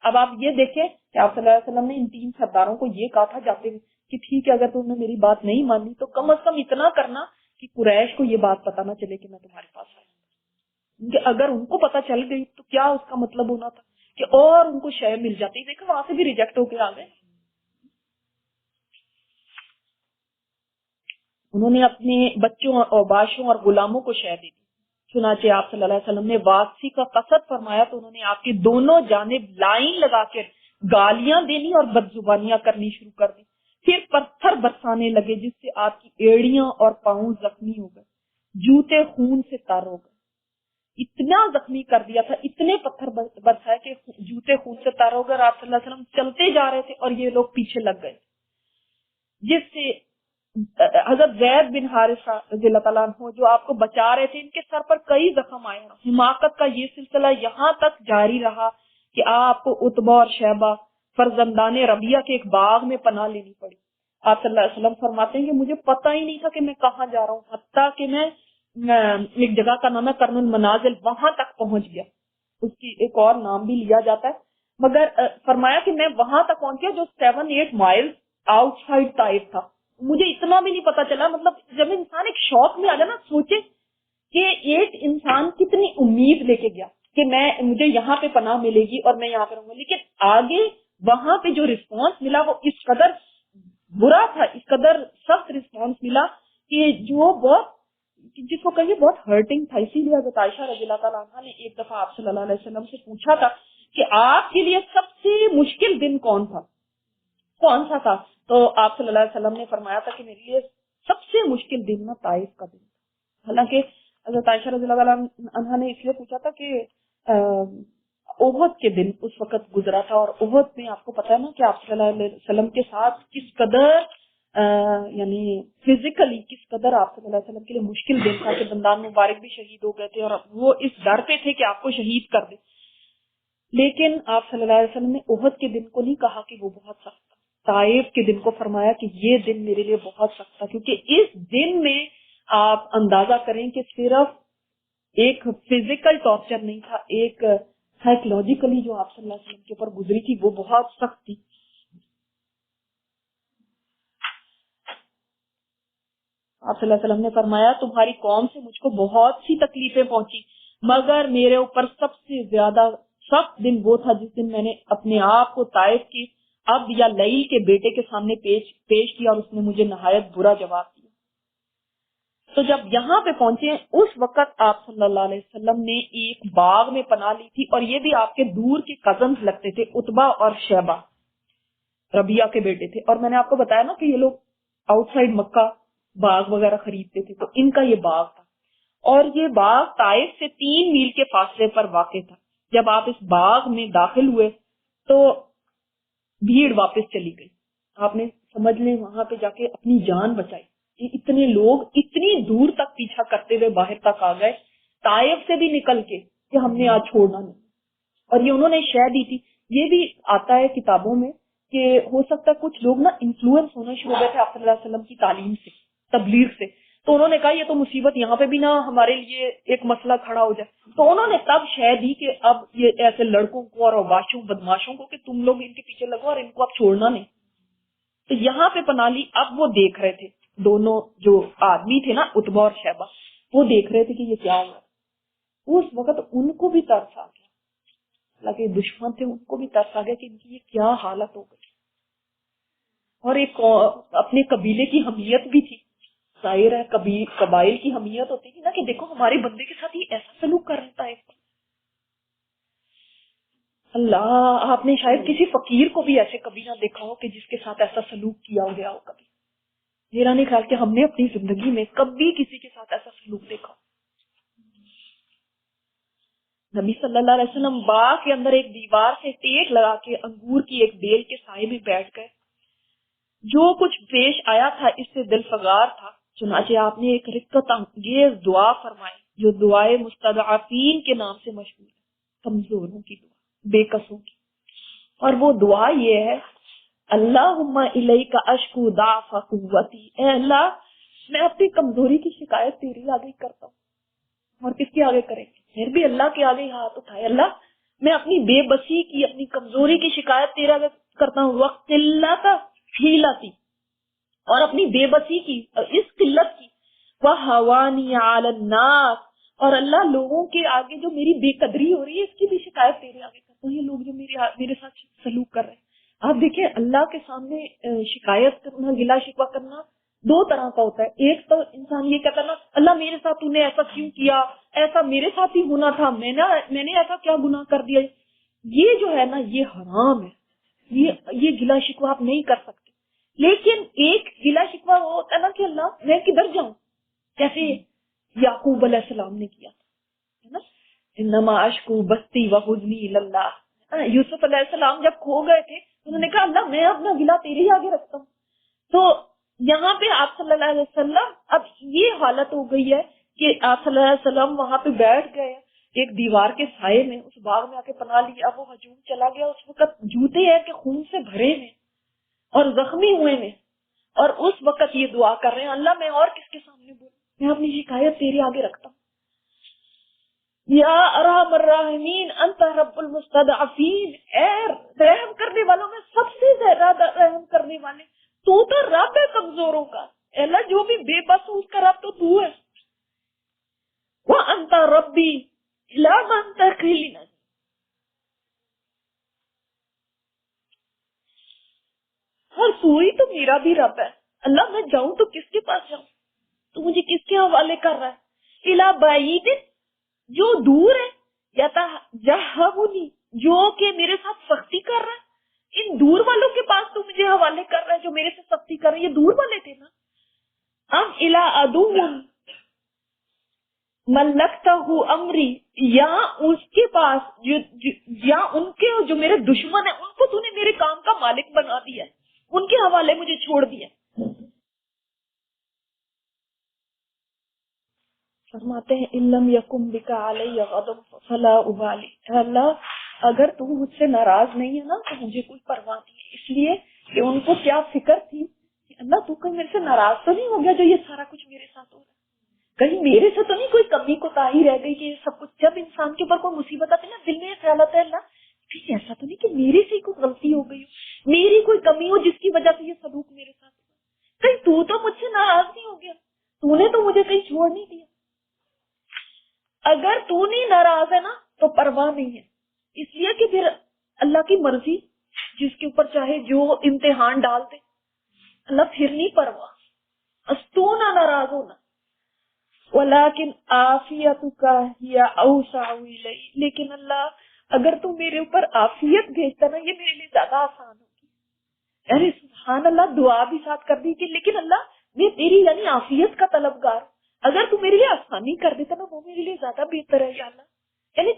اب آپ یہ دیکھیں کہ آپ صلی اللہ علیہ وسلم نے ان 3 سرداروں کو یہ کہا تھا جاتے ہوئے کہ ٹھیک ہے اگر تم نے میری بات نہیں مانی تو کم از کم اتنا کرنا کہ قریش کو یہ بات پتہ نہ چلے کہ میں تمہارے پاس آیا. کہ اگر ان کو پتہ چل گئی تو کیا اس کا مطلب ہونا تھا کہ اور ان کو شے مل جاتی. دیکھو وہاں سے بھی ریجیکٹ ہو کے آ گئے. انہوں نے اپنے بچوں اور باشوں اور غلاموں کو شہ دے دی. چنانچہ آپ صلی اللہ علیہ وسلم نے واپسی کا قصد فرمایا تو انہوں نے آپ کی دونوں جانب لائن لگا کر گالیاں دینی اور بدزبانیاں کرنی شروع کر دی. پھر پتھر برسانے لگے جس سے آپ کی ایڑیاں اور پاؤں زخمی ہو گئے, جوتے خون سے تر ہو گئے. اتنا زخمی کر دیا تھا, اتنے پتھر برسائے کہ جوتے خون سے تر ہو گئے. آپ صلی اللہ علیہ وسلم چلتے جا رہے تھے اور یہ لوگ پیچھے لگ گئے, جس سے حضرت زید بن حارثہ رضی اللہ تعالیٰ عنہ جو آپ کو بچا رہے تھے, ان کے سر پر کئی زخم آئے. حماقت کا یہ سلسلہ یہاں تک جاری رہا کہ آپ کو عتبہ اور شیبہ فرزندان ربیہ کے ایک باغ میں پناہ لینی پڑی. آپ صلی اللہ علیہ وسلم فرماتے ہیں کہ مجھے پتہ ہی نہیں تھا کہ میں کہاں جا رہا ہوں, حتیٰ کہ میں ایک جگہ کا نام ہے کرن المنازل, وہاں تک پہنچ گیا. اس کی ایک اور نام بھی لیا جاتا ہے, مگر فرمایا کہ میں وہاں تک پہنچ گیا جو 7-8 مائل آؤٹ سائڈ طائف تھا. مجھے اتنا بھی نہیں پتا چلا. مطلب جب انسان ایک شوق میں آ جائے نا, سوچے کہ ایک انسان کتنی امید لے کے گیا کہ مجھے یہاں پہ پناہ ملے گی اور میں یہاں پہ رہوں گا, لیکن آگے وہاں پہ جو رسپانس ملا وہ اس قدر برا تھا, اس قدر سخت رسپانس ملا کہ جو بہت, جس کو کہیے بہت ہرٹنگ تھا. اسی لیے حضرت عائشہ رضی اللہ تعالیٰ عنہا نے ایک دفعہ آپ صلی اللہ علیہ وسلم سے پوچھا تھا کہ آپ کے لیے سب سے مشکل دن کون سا تھا, تو آپ صلی اللہ علیہ وسلم نے فرمایا تھا کہ میرے لیے سب سے مشکل دن نا طائف کا دن تھا. حالانکہ حضرت عائشہ رضی اللہ عنہا نے اس لیے پوچھا تھا کہ احد کے دن اس وقت گزرا تھا, اور احد میں آپ کو پتا ہے نا کہ آپ صلی اللہ علیہ وسلم کے ساتھ کس قدر یعنی فزیکلی کس قدر آپ صلی اللہ علیہ وسلم کے لیے مشکل دن تھا کہ دندان مبارک بھی شہید ہو گئے تھے اور وہ اس ڈر پہ تھے کہ آپ کو شہید کر دے. لیکن آپ صلی اللہ علیہ وسلم نے احد کے دن کو نہیں کہا کہ وہ بہت سخت تھا, طائف کے دن کو فرمایا کہ یہ دن میرے لیے بہت سخت تھا, کیونکہ اس دن میں آپ اندازہ کریں کہ صرف ایک فزیکل ٹارچر نہیں تھا, ایک سائیکولوجیکلی جو آپ صلی اللہ علیہ وسلم کے اوپر گزری تھی وہ بہت سخت تھی. آپ صلی اللہ علیہ وسلم نے فرمایا تمہاری قوم سے مجھ کو بہت سی تکلیفیں پہنچی, مگر میرے اوپر سب سے زیادہ سخت دن وہ تھا جس دن میں نے اپنے آپ کو طائف کی اب یا لئی کے بیٹے کے سامنے پیش کیا اور اس نے مجھے نہایت برا جواب دیا. تو جب یہاں پہ پہنچے اس وقت آپ صلی اللہ علیہ وسلم نے ایک باغ میں پناہ لی تھی, اور یہ بھی آپ کے دور کے کزنز لگتے تھے, عتبہ اور شیبہ ربیہ کے بیٹے تھے. اور میں نے آپ کو بتایا نا کہ یہ لوگ آؤٹ سائڈ مکہ باغ وغیرہ خریدتے تھے, تو ان کا یہ باغ تھا, اور یہ باغ طائف سے 3 میل کے فاصلے پر واقع تھا. جب آپ اس باغ میں داخل ہوئے تو بھیڑ واپس چلی گئی. آپ نے سمجھ لیں وہاں پہ جا کے اپنی جان بچائی. اتنے لوگ اتنی دور تک پیچھا کرتے ہوئے باہر تک آ گئے, طائف سے بھی نکل کے, کہ ہم نے آج چھوڑنا نہیں. اور یہ انہوں نے شہ دی تھی. یہ بھی آتا ہے کتابوں میں کہ ہو سکتا ہے کچھ لوگ نا انفلوئنس ہونا شروع ہو گئے تھے آپ صلی اللہ علیہ وسلم کی تعلیم سے, تبلیغ سے, تو انہوں نے کہا یہ تو مصیبت یہاں پہ بھی نہ ہمارے لیے ایک مسئلہ کھڑا ہو جائے. تو انہوں نے تب شہ دی کہ اب یہ ایسے لڑکوں کو اور باشوں بدماشوں کو کہ تم لوگ ان کے پیچھے لگو اور ان کو اب چھوڑنا نہیں. تو یہاں پہ پناہ لی. اب وہ دیکھ رہے تھے, دونوں جو آدمی تھے نا عتبہ اور شیبہ, وہ دیکھ رہے تھے کہ یہ کیا ہو رہا ہے. اس وقت ان کو بھی ترس آ گیا, حالانکہ دشمن تھے, ان کو بھی ترس آ گیا کہ ان کی یہ کیا حالت ہو گئی. اور ایک اپنے قبیلے کی حمیت بھی تھی. ظاہر ہے قبائل کی حمیت ہوتی تھی نا کہ دیکھو ہمارے بندے کے ساتھ یہ ایسا سلوک کر رہتا ہے. اللہ, آپ نے شاید کسی فقیر کو بھی ایسے کبھی نہ دیکھا ہو کہ جس کے ساتھ ایسا سلوک کیا گیا ہو. کبھی میرا نہیں خیال کہ ہم نے اپنی زندگی میں کبھی کسی کے ساتھ ایسا سلوک دیکھا. نبی صلی اللہ علیہ وسلم باغ کے اندر ایک دیوار سے ٹیک لگا کے انگور کی ایک بیل کے سائے میں بیٹھ گئے. جو کچھ پیش آیا تھا اس سے دل فگار تھا. چنانچہ آپ نے ایک رقت انگیز دعا فرمائی جو دعائے مستضعفین کے نام سے مشہور ہے, کمزوروں کی دعا, بے کسوں کی. اور وہ دعا یہ ہے, اللہم الیک اشکو ضعف قوتی, اے اللہ میں اپنی کمزوری کی شکایت تیری آگے کرتا ہوں. اور کس کے آگے کریں گے؟ پھر بھی اللہ کے آگے ہاتھ اٹھائے, اللہ میں اپنی بے بسی کی, اپنی کمزوری کی شکایت تیرے آگے کرتا ہوں. وقت قلت حیلتی, اور اپنی بے بسی کی, اس قلت کی, وہوانی علی الناس, اور اللہ لوگوں کے آگے جو میری بے قدری ہو رہی ہے اس کی بھی شکایت تیرے آگے کرتا ہوں. یہ لوگ جو میرے ساتھ سلوک کر رہے ہیں. آپ دیکھیں اللہ کے سامنے شکایت کرنا, گلا شکوہ کرنا دو طرح کا ہوتا ہے. ایک تو انسان یہ کہتا ہے نا اللہ میرے ساتھ تو نے ایسا کیوں کیا, ایسا میرے ساتھ ہی ہونا تھا, میں نے ایسا کیا گناہ کر دیا. یہ جو ہے نا یہ حرام ہے, یہ گلا شکوہ آپ نہیں کر سکتے. لیکن ایک گلا شکوہ وہ ہوتا ہے نا کہ اللہ میں کدھر جاؤں, جیسے یعقوب علیہ السلام نے کیا ہے نا, انما اشکو بستی و حزنی اللہ. یوسف علیہ السلام جب کھو گئے تھے انہوں نے کہا اللہ میں اپنا گلا تیرے ہی آگے رکھتا ہوں. تو یہاں پہ آپ صلی اللہ علیہ وسلم اب یہ حالت ہو گئی ہے کہ آپ صلی اللہ علیہ وسلم وہاں پہ بیٹھ گئے ایک دیوار کے سائے میں, اس باغ میں آ کے پناہ لیا. وہ ہجوم چلا گیا, اس وقت جوتے ہیں کہ خون سے بھرے میں اور زخمی ہوئے میں, اور اس وقت یہ دعا کر رہے ہیں اللہ میں اور کس کے سامنے بولوں, میں اپنی شکایت تیرے آگے رکھتا ہوں. یا ارحم الراحمین انت رب المستضعفین, اے رحم کرنے والوں میں سب سے زیادہ رحم کرنے والے تو رب ہے کمزوروں کا. اللہ جو بھی بے بس ہو اس کا رب تو ہے. وانت ربی لا من تکلنا, اور تو ہی تو میرا بھی رب ہے. اللہ میں جاؤں تو کس کے پاس جاؤں, تو مجھے کس کے حوالے کر رہا ہے. الا بعید جو دور ہے, یا جہبنی جو کہ میرے ساتھ سختی کر رہا ہے. ان دور والوں کے پاس تو مجھے حوالے کر رہا ہے جو میرے سے سختی کر رہے ہیں, یہ دور والے تھے نا. ام الا عدو ملکتہ امری, یا اس کے پاس یا ان کے جو میرے دشمن ہیں ان کو تو نے میرے کام کا مالک بنا دیا ہے, ان کے حوالے مجھے چھوڑ دیا. فرماتے ہیں علم یکم بک علی غضب فلا ابالی, اللہ اگر تو مجھ سے ناراض نہیں ہے نا تو مجھے کوئی پرواہ نہیں ہے. اس لیے کہ ان کو کیا فکر تھی کہ اللہ تو کوئی میرے سے ناراض تو نہیں ہو گیا جو یہ سارا کچھ میرے ساتھ ہو رہا ہے, کہیں میرے سے تو نہیں کوئی کمی کوتاہی رہ گئی کہ یہ سب کچھ. جب انسان کے اوپر کوئی مصیبت آتی ہے نا دل میں یہ خیال آتا ہے اللہ کہیں ایسا تو نہیں کہ میرے سے کوئی غلطی ہو گئی ہو, میری کوئی کمی ہو جس کی وجہ سے یہ سلوک میرے ساتھ ہوا, کہیں تو مجھ سے ناراض نہیں ہو گیا, تو نے تو مجھے کہیں چھوڑ نہیں دیا. اگر تو نہیں ناراض ہے نا تو پرواہ نہیں ہے, اس لیے کہ پھر اللہ کی مرضی جس کے اوپر چاہے جو امتحان ڈال دے, اللہ پھر نہیں پرواہ, تو نہ ناراض ہونا. ولیکن عافیتک ہی اوسع الی, لیکن اللہ اگر تو میرے اوپر عافیت بھیجتا نا یہ میرے لیے زیادہ آسان ہوگی. یعنی سبحان اللہ دعا بھی ساتھ کر دی کہ لیکن اللہ میں تیری یعنی عافیت کا طلبگار, اگر تو میرے لیے آسانی کر دیتا نا وہ میرے لیے زیادہ بہتر ہے. یا اللہ یعنی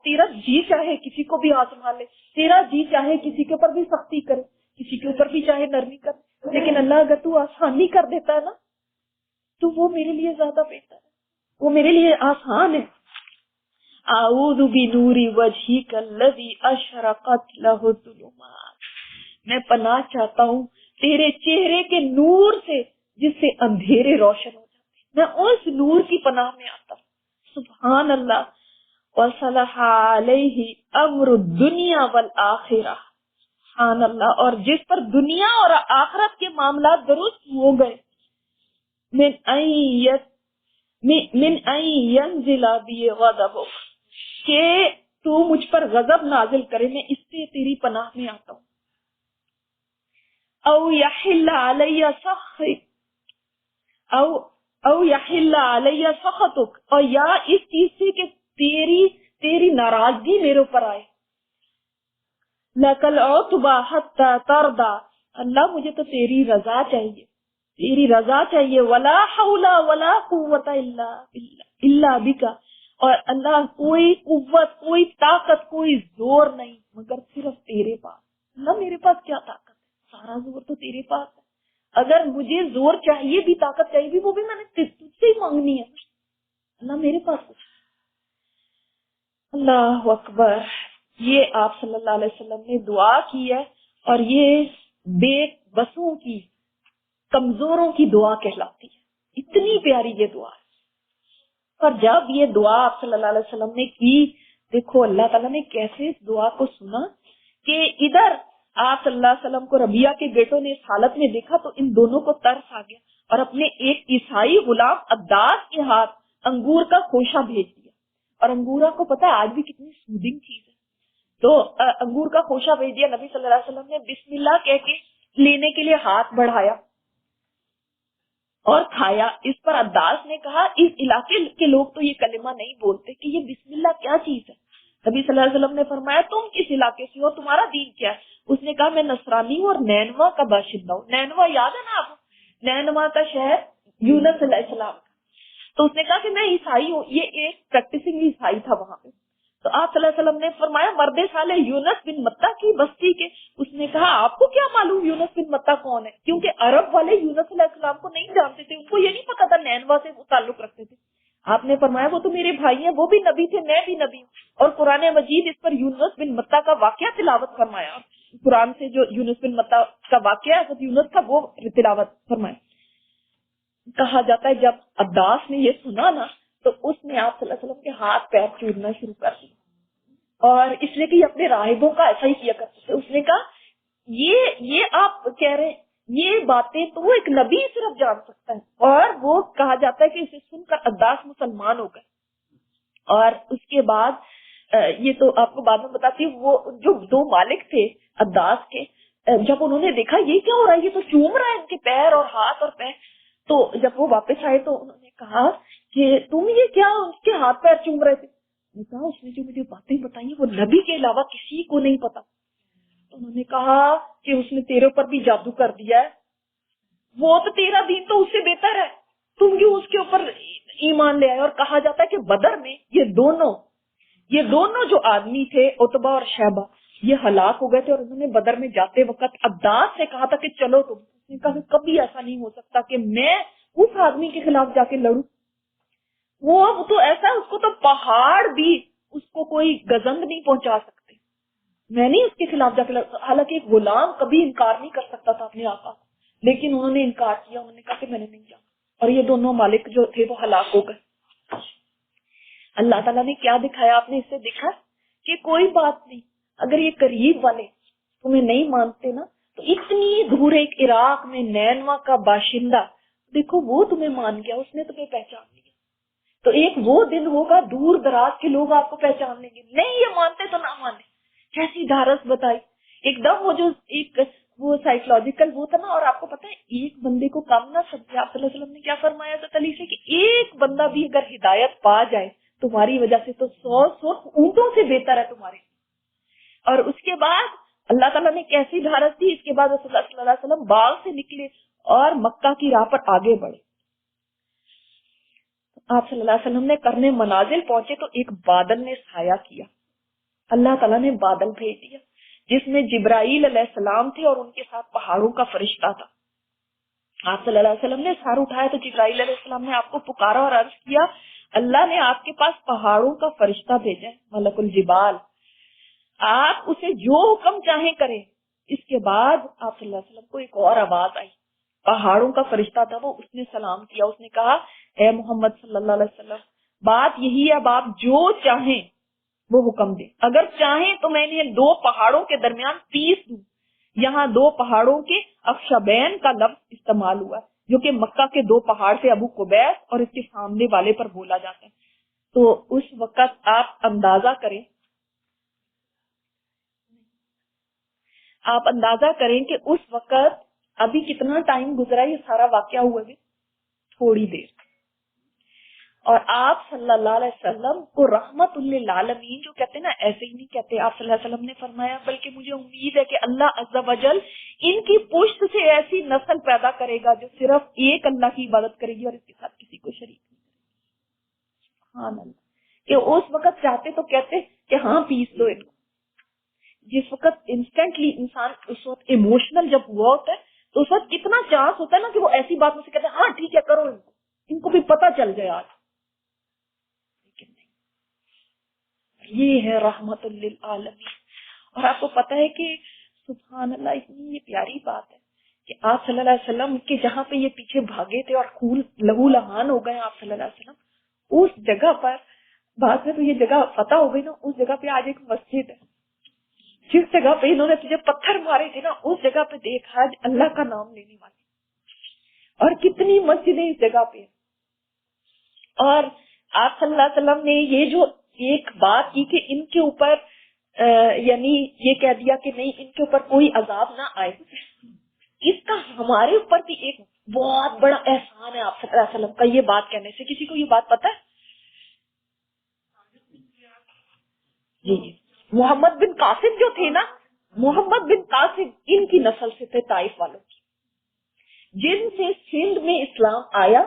تیرا جی چاہے کسی کو بھی آزما لے, تیرا جی چاہے کسی کے اوپر بھی سختی کرے, کسی کے اوپر بھی چاہے نرمی کرے, لیکن اللہ اگر تو آسانی کر دیتا ہے نا تو وہ میرے لیے زیادہ بہتر ہے, وہ میرے لیے آسان ہے. اعوذ بنور وجہک الذی اشرقت لہ الظلمات, میں پناہ چاہتا ہوں تیرے چہرے کے نور سے جس سے اندھیرے روشن ہو جاتے, میں اس نور کی پناہ میں آتا ہوں. سبحان اللہ. وصلح علیہ امر الدنیا والآخرہ, سبحان اللہ, اور جس پر دنیا اور آخرت کے معاملات درست ہو گئے. من ان ينزل بی غضبک, کہ تو مجھ پر غضب نازل کرے, میں اس سے تیری پناہ میں آتا ہوں. او یحل علی سخط, او یحل علی سخطک, اور یا اس چیز سے کہ تیری ناراضگی میرے اوپر آئے. لکل عتبی حتی ترضی, اللہ مجھے تو تیری رضا چاہیے, تیری رضا چاہیے. ولا حول ولا قوت الا بک, اور اللہ کوئی قوت کوئی طاقت کوئی زور نہیں مگر صرف تیرے پاس. اللہ میرے پاس کیا طاقت ہے, سارا زور تو تیرے پاس ہے. اگر مجھے زور چاہیے بھی طاقت چاہیے بھی وہ بھی میں نے تجھ سے ہی مانگنی ہے. اللہ میرے پاس کچھ. اللہ اکبر. یہ آپ صلی اللہ علیہ وسلم نے دعا کی ہے, اور یہ بے بسوں کی کمزوروں کی دعا کہلاتی ہے. اتنی پیاری یہ دعا ہے. اور جب یہ دعا آپ صلی اللہ علیہ وسلم نے کی, دیکھو اللہ تعالیٰ نے کیسے اس دعا کو سنا کہ ادھر آپ صلی اللہ علیہ وسلم کو ربیہ کے بیٹوں نے اس حالت میں دیکھا تو ان دونوں کو ترس آ گیا, اور اپنے ایک عیسائی غلام عباس کے ہاتھ انگور کا خوشہ بھیج دیا. اور انگورا کو پتا ہے آج بھی کتنی سودنگ چیز ہے, تو انگور کا خوشہ بھیج دیا. نبی صلی اللہ علیہ وسلم نے بسم اللہ کہہ کے لینے کے لیے ہاتھ بڑھایا, اور کھایا۔ اس پر عداس نے کہا اس علاقے کے لوگ تو یہ کلمہ نہیں بولتے کہ یہ بسم اللہ کیا چیز ہے۔ نبی صلی اللہ علیہ وسلم نے فرمایا تم کس علاقے سے ہو، تمہارا دین کیا ہے؟ اس نے کہا میں نصرانی ہوں اور نینوا کا باشندہ ہوں۔ نینوا یاد ہے نا آپ، نینوا کا شہر یونس علیہ السلام کا۔ تو اس نے کہا کہ میں عیسائی ہوں، یہ ایک پریکٹسنگ عیسائی تھا وہاں پہ۔ تو آپ صلی اللہ علیہ وسلم نے فرمایا مرد صالح یونس بن متا کی بستی کے۔ اس نے کہا آپ کو کیا معلوم یونس بن متا کون ہے؟ کیونکہ عرب والے یونس علیہ السلام کو نہیں جانتے تھے، ان کو یہ نہیں پتا تھا نینوا سے وہ تعلق رکھتے تھے۔ آپ نے فرمایا وہ تو میرے بھائی ہیں، وہ بھی نبی تھے، میں بھی نبی ہوں۔ اور قرآن مجید اس پر یونس بن متا کا واقعہ تلاوت فرمایا، قرآن سے جو یونس بن متا کا واقعہ حضرت یونس کا وہ تلاوت فرمایا۔ کہا جاتا ہے جب عداس نے یہ سنا نا تو اس نے آپ صلی اللہ علیہ وسلم کے ہاتھ پیر چورنا شروع کر دیا، اور اس لیے کہ یہ اپنے راہبوں کا ایسا ہی کیا کرتے تھے۔ اس نے کہا یہ آپ کہہ رہے ہیں یہ باتیں تو وہ ایک نبی صرف جان سکتا ہے، اور وہ کہا جاتا ہے کہ اسے سن کر عداس مسلمان ہو گئے۔ اور اس کے بعد یہ تو آپ کو بعد میں بتاتی ہوں، وہ جو دو مالک تھے عداس کے، جب انہوں نے دیکھا یہ کیا ہو رہا ہے، یہ تو چوم رہا ہے ان کے پیر اور ہاتھ اور پیر، تو جب وہ واپس آئے تو انہوں نے کہا کہ تم یہ کیا اس کے ہاتھ پیر چوم رہے تھے؟ نے کہا اس نے جو مجھے باتیں بتائی وہ نبی کے علاوہ کسی کو نہیں پتا۔ تو انہوں نے کہا کہ اس نے تیرے اوپر بھی جادو کر دیا ہے، وہ تو تیرا دین تو اس سے بہتر ہے، تم کیوں اس کے اوپر ایمان لے آئے؟ اور کہا جاتا ہے کہ بدر میں یہ دونوں جو آدمی تھے عتبہ اور شیبہ یہ ہلاک ہو گئے تھے، اور انہوں نے بدر میں جاتے وقت عداس سے کہا تھا کہ چلو تم۔ اس نے کہا کہ کبھی ایسا نہیں ہو سکتا کہ میں اس آدمی کے خلاف جا کے لڑوں، وہ تو ایسا اس کو تو پہاڑ بھی اس کو کوئی گزند نہیں پہنچا سکتے، میں نہیں اس کے خلاف جا کے لڑتا۔ حالانکہ ایک غلام کبھی انکار نہیں کر سکتا تھا اپنے آقا، لیکن انہوں نے انکار کیا، انہوں نے کہا کہ میں نے نہیں جانا، اور یہ دونوں مالک جو تھے وہ ہلاک ہو گئے۔ اللہ تعالیٰ نے کیا دکھایا؟ آپ نے اس سے دیکھا کہ کوئی بات نہیں، اگر یہ قریب والے تمہیں نہیں مانتے نا تو اتنی دور ایک عراق میں نینوا کا باشندہ دیکھو وہ تمہیں مان گیا، اس نے تمہیں پہچان لیا۔ تو ایک وہ دن ہوگا دور دراز کے لوگ آپ کو پہچان لیں گے، نہیں یہ مانتے تو نہ مانے۔ کیسی دھارس بتائی ایک دم، وہ جو ایک وہ سائیکولوجیکل وہ تھا نا۔ اور آپ کو پتا ہے ایک بندے کو کم نہ سمجھے، آپ صلی اللہ علیہ وسلم نے کیا فرمایا حضرت علی سے کہ ایک بندہ بھی اگر ہدایت پا جائے تمہاری وجہ سے تو 100 اونٹوں سے بہتر ہے تمہارے۔ اور اس کے بعد اللہ تعالیٰ نے کیسی دھارس دی، اس کے بعد رسول اللہ صلی اللہ علیہ وسلم باغ سے نکلے اور مکہ کی راہ پر آگے بڑھے۔ آپ صلی اللہ علیہ وسلم نے کرنے منازل پہنچے تو ایک بادل نے سایہ کیا، اللہ تعالیٰ نے بادل بھیج دیا جس میں جبرائیل علیہ السلام تھے اور ان کے ساتھ پہاڑوں کا فرشتہ تھا۔ آپ صلی اللہ علیہ وسلم نے سر اٹھایا تو جبرائیل علیہ السلام نے آپ کو پکارا اور عرض کیا اللہ نے آپ کے پاس پہاڑوں کا فرشتہ بھیجا ہے، ملک الجبال، آپ اسے جو حکم چاہیں کریں۔ اس کے بعد آپ صلی اللہ علیہ وسلم کو ایک اور آواز آئی، پہاڑوں کا فرشتہ تھا وہ، اس نے سلام کیا، اس نے کہا اے محمد صلی اللہ علیہ وسلم بات یہی ہے، اب آپ جو چاہیں وہ حکم دیں، اگر چاہیں تو میں نے 2 پہاڑوں کے درمیان پیس دوں۔ یہاں 2 پہاڑوں کے اخشبین کا لفظ استعمال ہوا جو کہ مکہ کے 2 پہاڑ سے ابو قبیس اور اس کے سامنے والے پر بولا جاتا ہے۔ تو اس وقت آپ اندازہ کریں کہ اس وقت ابھی کتنا ٹائم گزرا، یہ سارا واقعہ ہوا ہے تھوڑی دیر، اور آپ صلی اللہ علیہ وسلم کو رحمت للعالمین جو کہتے ہیں نا ایسے ہی نہیں کہتے۔ آپ صلی اللہ علیہ وسلم نے فرمایا بلکہ مجھے امید ہے کہ اللہ عز و جل ان کی پشت سے ایسی نسل پیدا کرے گا جو صرف ایک اللہ کی عبادت کرے گی اور اس کے ساتھ کسی کو شریک نہیں کرے گی۔ سبحان اللہ، کہ اس وقت چاہتے تو کہتے کہ ہاں پیس دو ان کو۔ جس وقت انسٹنٹلی انسان اس وقت ایموشنل جب ہوا ہوتا ہے تو اس وقت کتنا چانس ہوتا ہے نا کہ وہ ایسی بات میں سے کہتے ہیں ہاں ٹھیک ہے کرو، ان کو بھی پتہ چل جائے آج، لیکن نہیں، یہ ہے رحمت للعالمین۔ اور آپ کو پتہ ہے کہ سبحان اللہ اتنی یہ پیاری بات ہے کہ آپ صلی اللہ علیہ وسلم کے جہاں پہ یہ پیچھے بھاگے تھے اور خون لہو لہان ہو گئے آپ صلی اللہ علیہ وسلم، اس جگہ پر بعد میں تو یہ جگہ فتح ہو گئی نا، اس جگہ پہ آج ایک مسجد ہے۔ جس جگہ پہ انہوں نے تجھے پتھر مارے تھے نا اس جگہ پہ دیکھ آج اللہ کا نام لینے والے، اور کتنی مسجدیں اس جگہ پہ۔ اور آپ صلی اللہ علیہ وسلم نے یہ جو ایک بات کی کہ ان کے اوپر یعنی یہ کہہ دیا کہ نہیں ان کے اوپر کوئی عذاب نہ آئے، اس کا ہمارے اوپر بھی ایک بہت بڑا احسان ہے آپ صلی اللہ علیہ وسلم کا یہ بات کہنے سے. کسی کو یہ بات پتہ ہے؟ جی محمد بن قاسم جو تھے نا، محمد بن قاسم ان کی نسل سے تھے، طائف والوں کی، جن سے سندھ میں اسلام آیا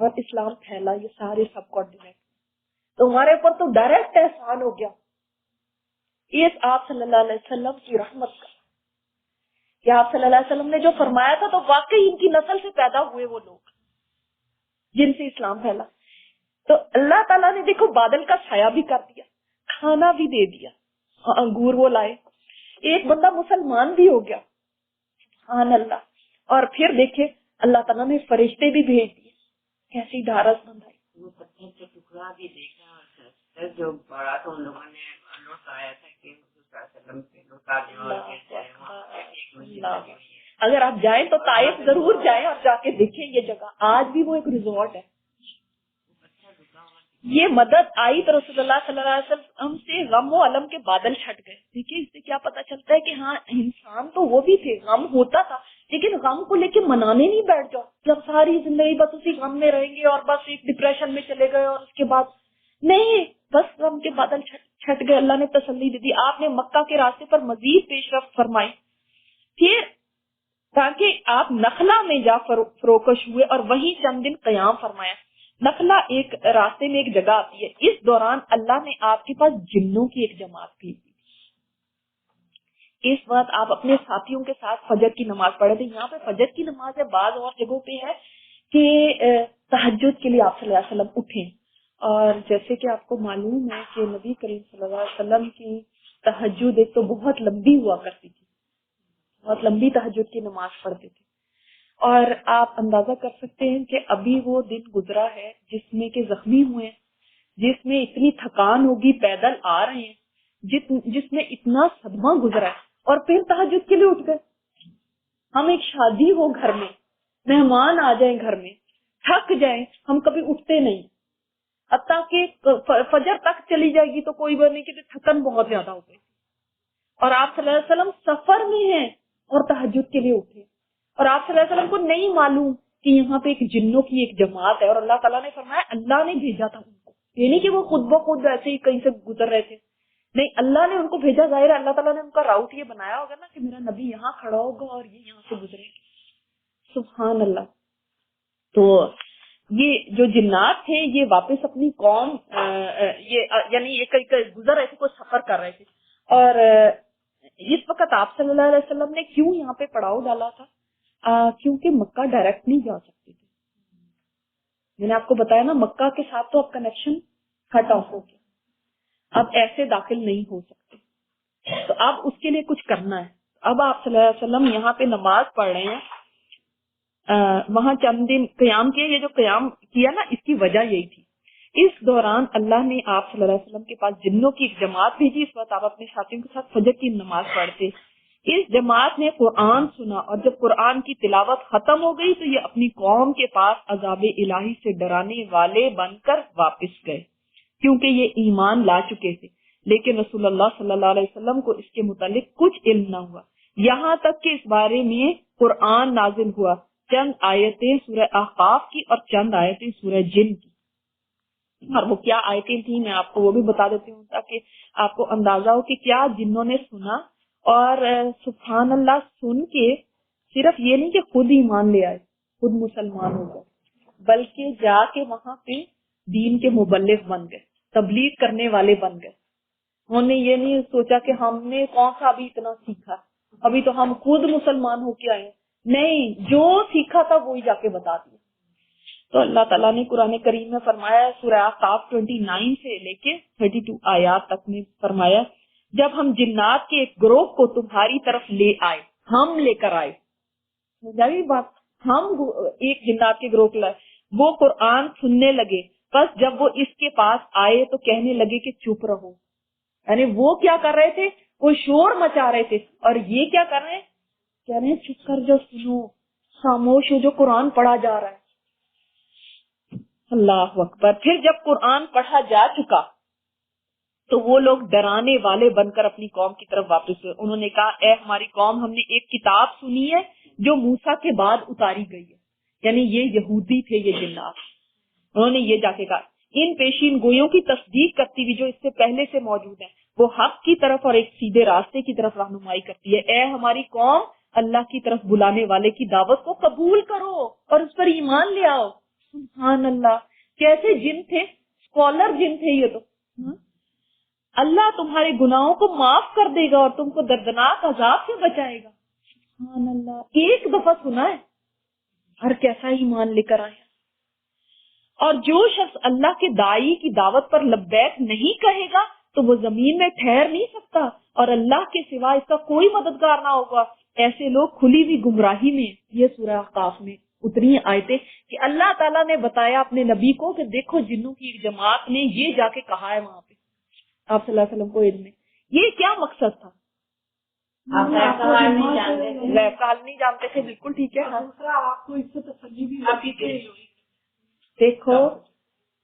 اور اسلام پھیلا. یہ سارے سب کانٹیننٹ تو ہمارے اوپر تو ڈائریکٹ احسان ہو گیا اس آپ صلی اللہ علیہ وسلم کی رحمت کا کہ آپ صلی اللہ علیہ وسلم نے جو فرمایا تھا تو واقعی ان کی نسل سے پیدا ہوئے وہ لوگ جن سے اسلام پھیلا. تو اللہ تعالیٰ نے دیکھو بادل کا سایہ بھی کر دیا، کھانا بھی دے دیا، انگور وہ لائے، ایک بندہ مسلمان بھی ہو گیا، سبحان اللہ. اور پھر دیکھے اللہ تعالیٰ نے فرشتے بھی بھیج دیے، کیسی ڈھارس بندائی. وہ پتھر کا ٹکڑا بھی دیکھا اور جو بڑا تو ان لوگوں نے لوٹایا تھا کہ اگر آپ جائیں تو طائف ضرور جائیں اور جا کے دیکھیں یہ جگہ. آج بھی وہ ایک ریزورٹ ہے. یہ مدد آئی تو رسول اللہ صلی اللہ علیہ وسلم سے غم و علم کے بادل چھٹ گئے. دیکھیے اس سے کیا پتا چلتا ہے کہ ہاں انسان تو وہ بھی تھے، غم ہوتا تھا، لیکن غم کو لے کے منانے نہیں بیٹھ جاؤ جب ساری زندگی بس اسی غم میں رہیں گے اور بس ایک ڈپریشن میں چلے گئے اور اس کے بعد نہیں، بس غم کے بادل چھٹ گئے. اللہ نے تسلی دے دی. آپ نے مکہ کے راستے پر مزید پیش رفت فرمائی، پھر تاکہ آپ نخلا میں جا فروکش ہوئے اور وہیں چند دن قیام فرمایا. نخلا ایک راستے میں ایک جگہ آتی ہے. اس دوران اللہ نے آپ کے پاس جنوں کی ایک جماعت بھیج دی. اس وقت آپ اپنے ساتھیوں کے ساتھ فجر کی نماز پڑھے تھے. یہاں پہ فجر کی نماز ہے، بعض اور جگہوں پہ ہے کہ تہجد کے لیے آپ صلی اللہ علیہ وسلم اٹھیں. اور جیسے کہ آپ کو معلوم ہے کہ نبی کریم صلی اللہ علیہ وسلم کی تہجد ایک تو بہت لمبی ہوا کرتی تھی، بہت لمبی تہجد کی نماز پڑھتے تھے. اور آپ اندازہ کر سکتے ہیں کہ ابھی وہ دن گزرا ہے جس میں کہ زخمی ہوئے، جس میں اتنی تھکان ہوگی، پیدل آ رہے ہیں، جس میں اتنا صدمہ گزرا ہے، اور پھر تہجد کے لیے اٹھ گئے. ہم ایک شادی ہو گھر میں، مہمان آ جائیں گھر میں، تھک جائیں، ہم کبھی اٹھتے نہیں، حتیٰ کہ فجر تک چلی جائے گی تو کوئی بات نہیں کہ تھکن بہت زیادہ ہو گئی. اور آپ صلی اللہ علیہ وسلم سفر میں ہیں اور تہجد کے لیے اٹھے، اور آپ صلی اللہ علیہ وسلم کو نہیں معلوم کہ یہاں پہ ایک جنوں کی ایک جماعت ہے، اور اللہ تعالیٰ نے فرمایا اللہ نے بھیجا تھا ان کو. یہ نہیں کہ وہ خود بخود ایسے ہی کہیں سے گزر رہے تھے، نہیں، اللہ نے ان کو بھیجا. ظاہر ہے اللہ تعالیٰ نے ان کا راؤٹ یہ بنایا ہوگا نا کہ میرا نبی یہاں کھڑا ہوگا اور یہ یہاں سے گزرے گا. سبحان اللہ. تو یہ جو جنات تھے یہ واپس اپنی قوم یعنی یہ کہیں گزر رہے تھے، کوئی سفر کر رہے تھے. اور اس وقت آپ صلی اللہ علیہ وسلم نے کیوں یہاں پہ پڑاؤ ڈالا تھا؟ کیونکہ مکہ ڈائریکٹ نہیں جا سکتے تھے. میں نے آپ کو بتایا نا مکہ کے ساتھ تو اب کنیکشن کٹ آف ہو گیا، اب ایسے داخل نہیں ہو سکتے. تو اب اس کے لیے کچھ کرنا ہے. اب آپ صلی اللہ علیہ وسلم یہاں پہ نماز پڑھ رہے ہیں، وہاں چند دن قیام کیا. یہ جو قیام کیا نا اس کی وجہ یہی تھی. اس دوران اللہ نے آپ صلی اللہ علیہ وسلم کے پاس جنوں کی ایک جماعت بھیجی. اس وقت آپ اپنے ساتھیوں کے ساتھ فجر کی نماز پڑھتے. اس جماعت نے قرآن سنا اور جب قرآن کی تلاوت ختم ہو گئی تو یہ اپنی قوم کے پاس عذاب الہی سے ڈرانے والے بن کر واپس گئے، کیونکہ یہ ایمان لا چکے تھے. لیکن رسول اللہ صلی اللہ علیہ وسلم کو اس کے متعلق کچھ علم نہ ہوا، یہاں تک کہ اس بارے میں قرآن نازل ہوا، چند آیتیں سورہ احقاف کی اور چند آیتیں سورہ جن کی. اور وہ کیا آیتیں تھیں میں آپ کو وہ بھی بتا دیتی ہوں تاکہ آپ کو اندازہ ہو کہ کیا جنہوں نے سنا. اور سبحان اللہ سن کے صرف یہ نہیں کہ خود ایمان لے آئے، خود مسلمان ہو گئے، بلکہ جا کے وہاں پہ دین کے مبلغ بن گئے، تبلیغ کرنے والے بن گئے. انہوں نے یہ نہیں سوچا کہ ہم نے کون سا ابھی اتنا سیکھا، ابھی تو ہم خود مسلمان ہو کے آئے. نہیں، جو سیکھا تھا وہی جا کے بتا دیا. تو اللہ تعالیٰ نے قرآن کریم میں فرمایا، سورہ احقاف 29 سے لے کے 32 آیات تک میں فرمایا، جب ہم جنات کے ایک گروہ کو تمہاری طرف لے آئے، ہم لے کر آئے، بات ہم ایک جنات کے گروہ کو لائے، وہ قرآن سننے لگے، بس جب وہ اس کے پاس آئے تو کہنے لگے کہ چپ رہو. یعنی وہ کیا کر رہے تھے؟ وہ شور مچا رہے تھے، اور یہ کیا کر رہے ہیں؟ کہہ رہے ہیں چپ کر جو سنو، خاموش ہو جو قرآن پڑھا جا رہا ہے. اللہ اکبر. پھر جب قرآن پڑھا جا چکا تو وہ لوگ ڈرانے والے بن کر اپنی قوم کی طرف واپس ہوئے. انہوں نے کہا، اے ہماری قوم، ہم نے ایک کتاب سنی ہے جو موسیٰ کے بعد اتاری گئی ہے. یعنی یہ یہودی تھے یہ جنات. انہوں نے یہ جا کے کہا ان پیشین گوئیوں کی تصدیق کرتی ہوئی جو اس سے پہلے سے موجود ہیں وہ حق کی طرف اور ایک سیدھے راستے کی طرف رہنمائی کرتی ہے. اے ہماری قوم اللہ کی طرف بلانے والے کی دعوت کو قبول کرو اور اس پر ایمان لے آؤ. سبحان اللہ, کیسے جن تھے, اسکالر جن تھے یہ تو. اللہ تمہارے گناہوں کو معاف کر دے گا اور تم کو دردناک عذاب سے بچائے گا. سبحان اللہ, ایک دفعہ سنا ہے ہر کیسا ایمان لے کر آیا. اور جو شخص اللہ کے داعی کی دعوت پر لبیک نہیں کہے گا تو وہ زمین میں ٹھہر نہیں سکتا اور اللہ کے سوا اس کا کوئی مددگار نہ ہوگا. ایسے لوگ کھلی ہوئی گمراہی میں. یہ سورہ احقاف میں اتنی آیتیں کہ اللہ تعالیٰ نے بتایا اپنے نبی کو کہ دیکھو جنوں کی ایک جماعت نے یہ جا کے کہا ہے وہاں پہ آپ صلی اللہ علیہ وسلم کو علم میں. یہ کیا مقصد تھا؟ آپ حال نہیں جانتے تھے. بالکل ٹھیک ہے. دوسرا آپ کو اس سے تسلی بھی آپ کی دیکھو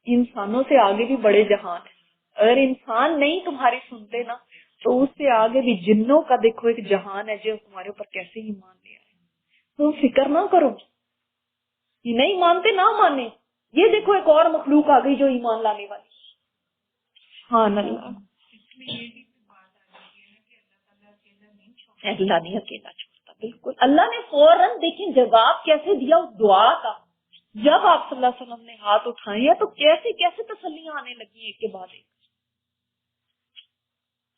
انسانوں سے آگے بھی بڑے جہان ہیں. اگر انسان نہیں تمہاری سنتے نا تو اس سے آگے بھی جنوں کا دیکھو ایک جہان ہے جو تمہارے اوپر کیسے ایمان لے آئے. تو فکر نہ کرو, یہ نہیں مانتے نہ مانے. یہ دیکھو ایک اور مخلوق آ گئی جو ایمان لانے والی. سبحان اللہ. اللہ نہیں اکیلا چھوڑتا. بالکل اللہ نے فوراً دیکھیں جواب کیسے دیا اس دعا کا. جب آپ صلی اللہ علیہ وسلم نے ہاتھ اٹھائے تو کیسے کیسے تسلیاں آنے لگی ایک کے بعد ایک.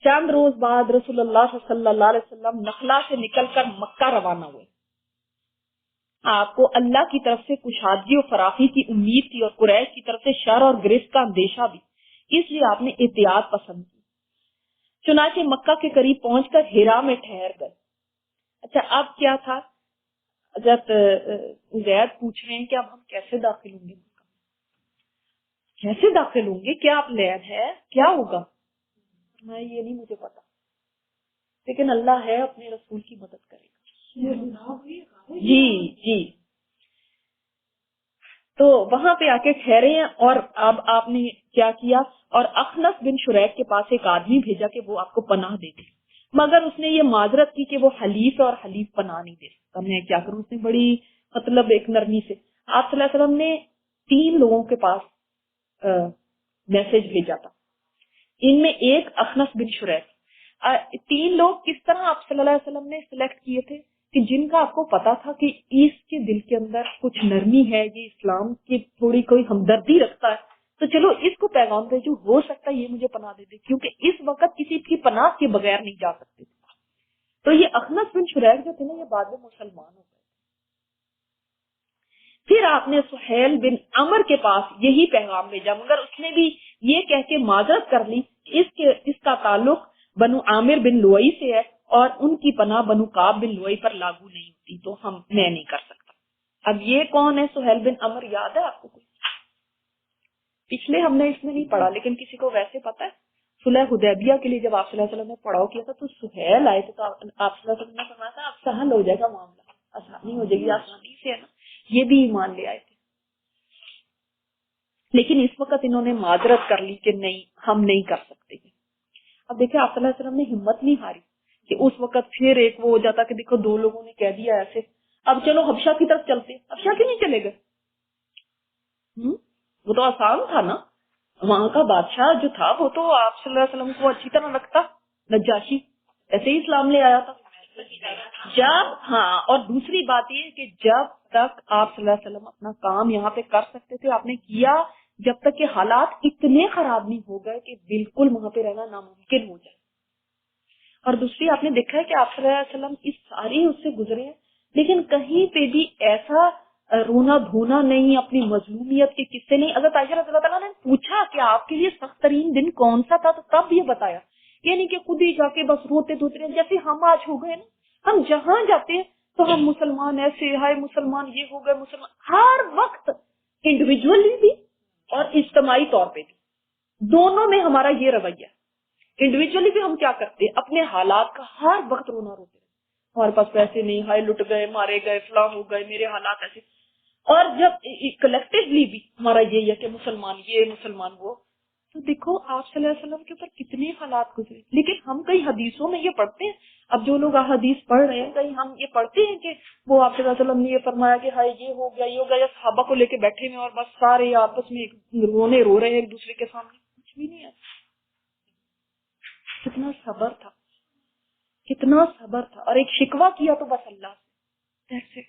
چند روز بعد رسول اللہ صلی اللہ علیہ وسلم نخلا سے نکل کر مکہ روانہ ہوئے. آپ کو اللہ کی طرف سے کشادگی اور فراخی کی امید تھی اور قریش کی طرف سے شر اور گرفت کا اندیشہ بھی, اس لیے آپ نے احتیاط پسند کی. چنانچہ مکہ کے قریب پہنچ کر ہیرا میں ٹھہر گئے. اچھا اب کیا تھا؟ حضرت زید پوچھ رہے ہیں کہ اب ہم کیسے داخل ہوں گے, کیسے داخل ہوں گے, کیا پلان ہے, کیا ہوگا؟ میں یہ نہیں مجھے پتا, لیکن اللہ ہے اپنے رسول کی مدد کرے گا. جی. تو وہاں پہ آ کے ٹھہرے ہیں اور اب آپ نے کیا کیا, اور اخنس بن شریک کے پاس ایک آدمی بھیجا کہ وہ آپ کو پناہ دے دے, مگر اس نے یہ معذرت کی کہ وہ حلیف ہے اور حلیف پناہ نہیں دے سکتا. میں کیا کروں. اس نے بڑی مطلب ایک نرمی سے آپ صلی اللہ علیہ وسلم نے 3 لوگوں کے پاس میسج بھیجا تھا. ان میں ایک اخنس بن شریک. 3 لوگ کس طرح آپ صلی اللہ علیہ وسلم نے سلیکٹ کیے تھے کہ جن کا آپ کو پتا تھا کہ اس کے دل کے اندر کچھ نرمی ہے, یہ اسلام کی تھوڑی کوئی ہمدردی رکھتا ہے, تو چلو اس کو پیغام بھیجو, ہو سکتا ہے یہ مجھے پناہ دے دے, کیونکہ اس وقت کسی کی پناہ کے بغیر نہیں جا سکتے. تو یہ اخنس بن شریک جو تھے نا یہ بعد میں مسلمان ہو گئے. پھر آپ نے سہیل بن عمر کے پاس یہی پیغام بھیجا, مگر اس نے بھی یہ کہہ کے معذرت کر لی اس کا تعلق بنو عامر بن لوئی سے ہے اور ان کی پناہ بنو کعب بن لوئی پر لاگو نہیں ہوتی, تو میں نہیں کر سکتا. اب یہ کون ہے سہیل بن عمر, یاد ہے آپ کو؟ کوئی پچھلے ہم نے اس میں نہیں پڑھا, لیکن کسی کو ویسے پتا ہے. صلح حدیبیہ کے لیے جب آپ صلی اللہ علیہ وسلم نے پڑاؤ کیا تھا تو سہیل آئے تھے, تو آپ صلی اللہ علیہ وسلم نے فرمایا تھا اب سہل ہو جائے گا معاملہ, آسانی ہو جائے گی, آسانی سے ہے نا. یہ بھی ایمان لے آئے تھے, لیکن اس وقت انہوں نے معذرت کر لی کہ نہیں ہم نہیں کر سکتے. اب دیکھیں آپ صلی اللہ علیہ وسلم نے ہمت نہیں ہاری کہ اس وقت پھر ایک وہ ہو جاتا کہ دیکھو 2 لوگوں نے کہہ دیا ایسے, اب چلو حبشہ کی طرف چلتے. حبشہ کیوں نہیں چلے گئے؟ وہ تو آسان تھا نا, وہاں کا بادشاہ جو تھا وہ تو آپ صلی اللہ علیہ وسلم کو اچھی طرح رکھتا. نجاشی ایسے ہی اسلام لے آیا تھا. اور دوسری بات یہ کہ جب تک آپ صلی اللہ علیہ وسلم اپنا کام یہاں پہ کر سکتے تھے آپ نے کیا, جب تک کہ حالات اتنے خراب نہیں ہو گئے کہ بالکل وہاں پہ رہنا ناممکن ہو جائے. اور دوسری آپ نے دیکھا ہے کہ آپ صلی اللہ علیہ وسلم اس ساری اس سے گزرے ہیں, لیکن کہیں پہ بھی ایسا رونا دھونا نہیں, اپنی مظلومیت کے قصے نہیں. حضرت عائشہ رضی اللہ تعالیٰ نے پوچھا کہ آپ کے لیے سخت ترین دن کون سا تھا, تو تب یہ بتایا, یعنی کہ خود ہی جا کے بس روتے دھوتے رہے. جیسے ہم آج ہو گئے نا, ہم جہاں جاتے ہیں تو ہم مسلمان ایسے, ہائے مسلمان یہ ہو گئے, مسلمان ہر وقت انڈیویجولی بھی اور اجتماعی طور پہ بھی, دونوں میں ہمارا یہ رویہ. انڈیویجولی بھی ہم کیا کرتے ہیں, اپنے حالات کا ہر وقت رونا روتے, ہمارے پاس پیسے نہیں, ہائے لٹ گئے, مارے گئے, فلاں ہو گئے, میرے حالات ایسے. اور جب کلیکٹیولی بھی ہمارا یہ ہے کہ مسلمان یہ مسلمان وہ, تو دیکھو آپ صلی اللہ علیہ وسلم کے اوپر کتنے حالات گزرے. لیکن ہم کئی حدیثوں میں یہ پڑھتے ہیں, اب جو لوگ حدیث پڑھ رہے ہیں کہیں ہم یہ پڑھتے ہیں کہ وہ آپ صلی اللہ علیہ وسلم نے یہ فرمایا کہ ہائے یہ ہو گیا یہ ہو گیا, یا صحابہ کو لے کے بیٹھے ہوئے اور بس سارے آپس میں رو رہے ہیں ایک دوسرے کے سامنے. کچھ بھی نہیں ہے. کتنا صبر تھا, کتنا صبر تھا, اور ایک شکوہ کیا تو بس اللہ سے. ایسے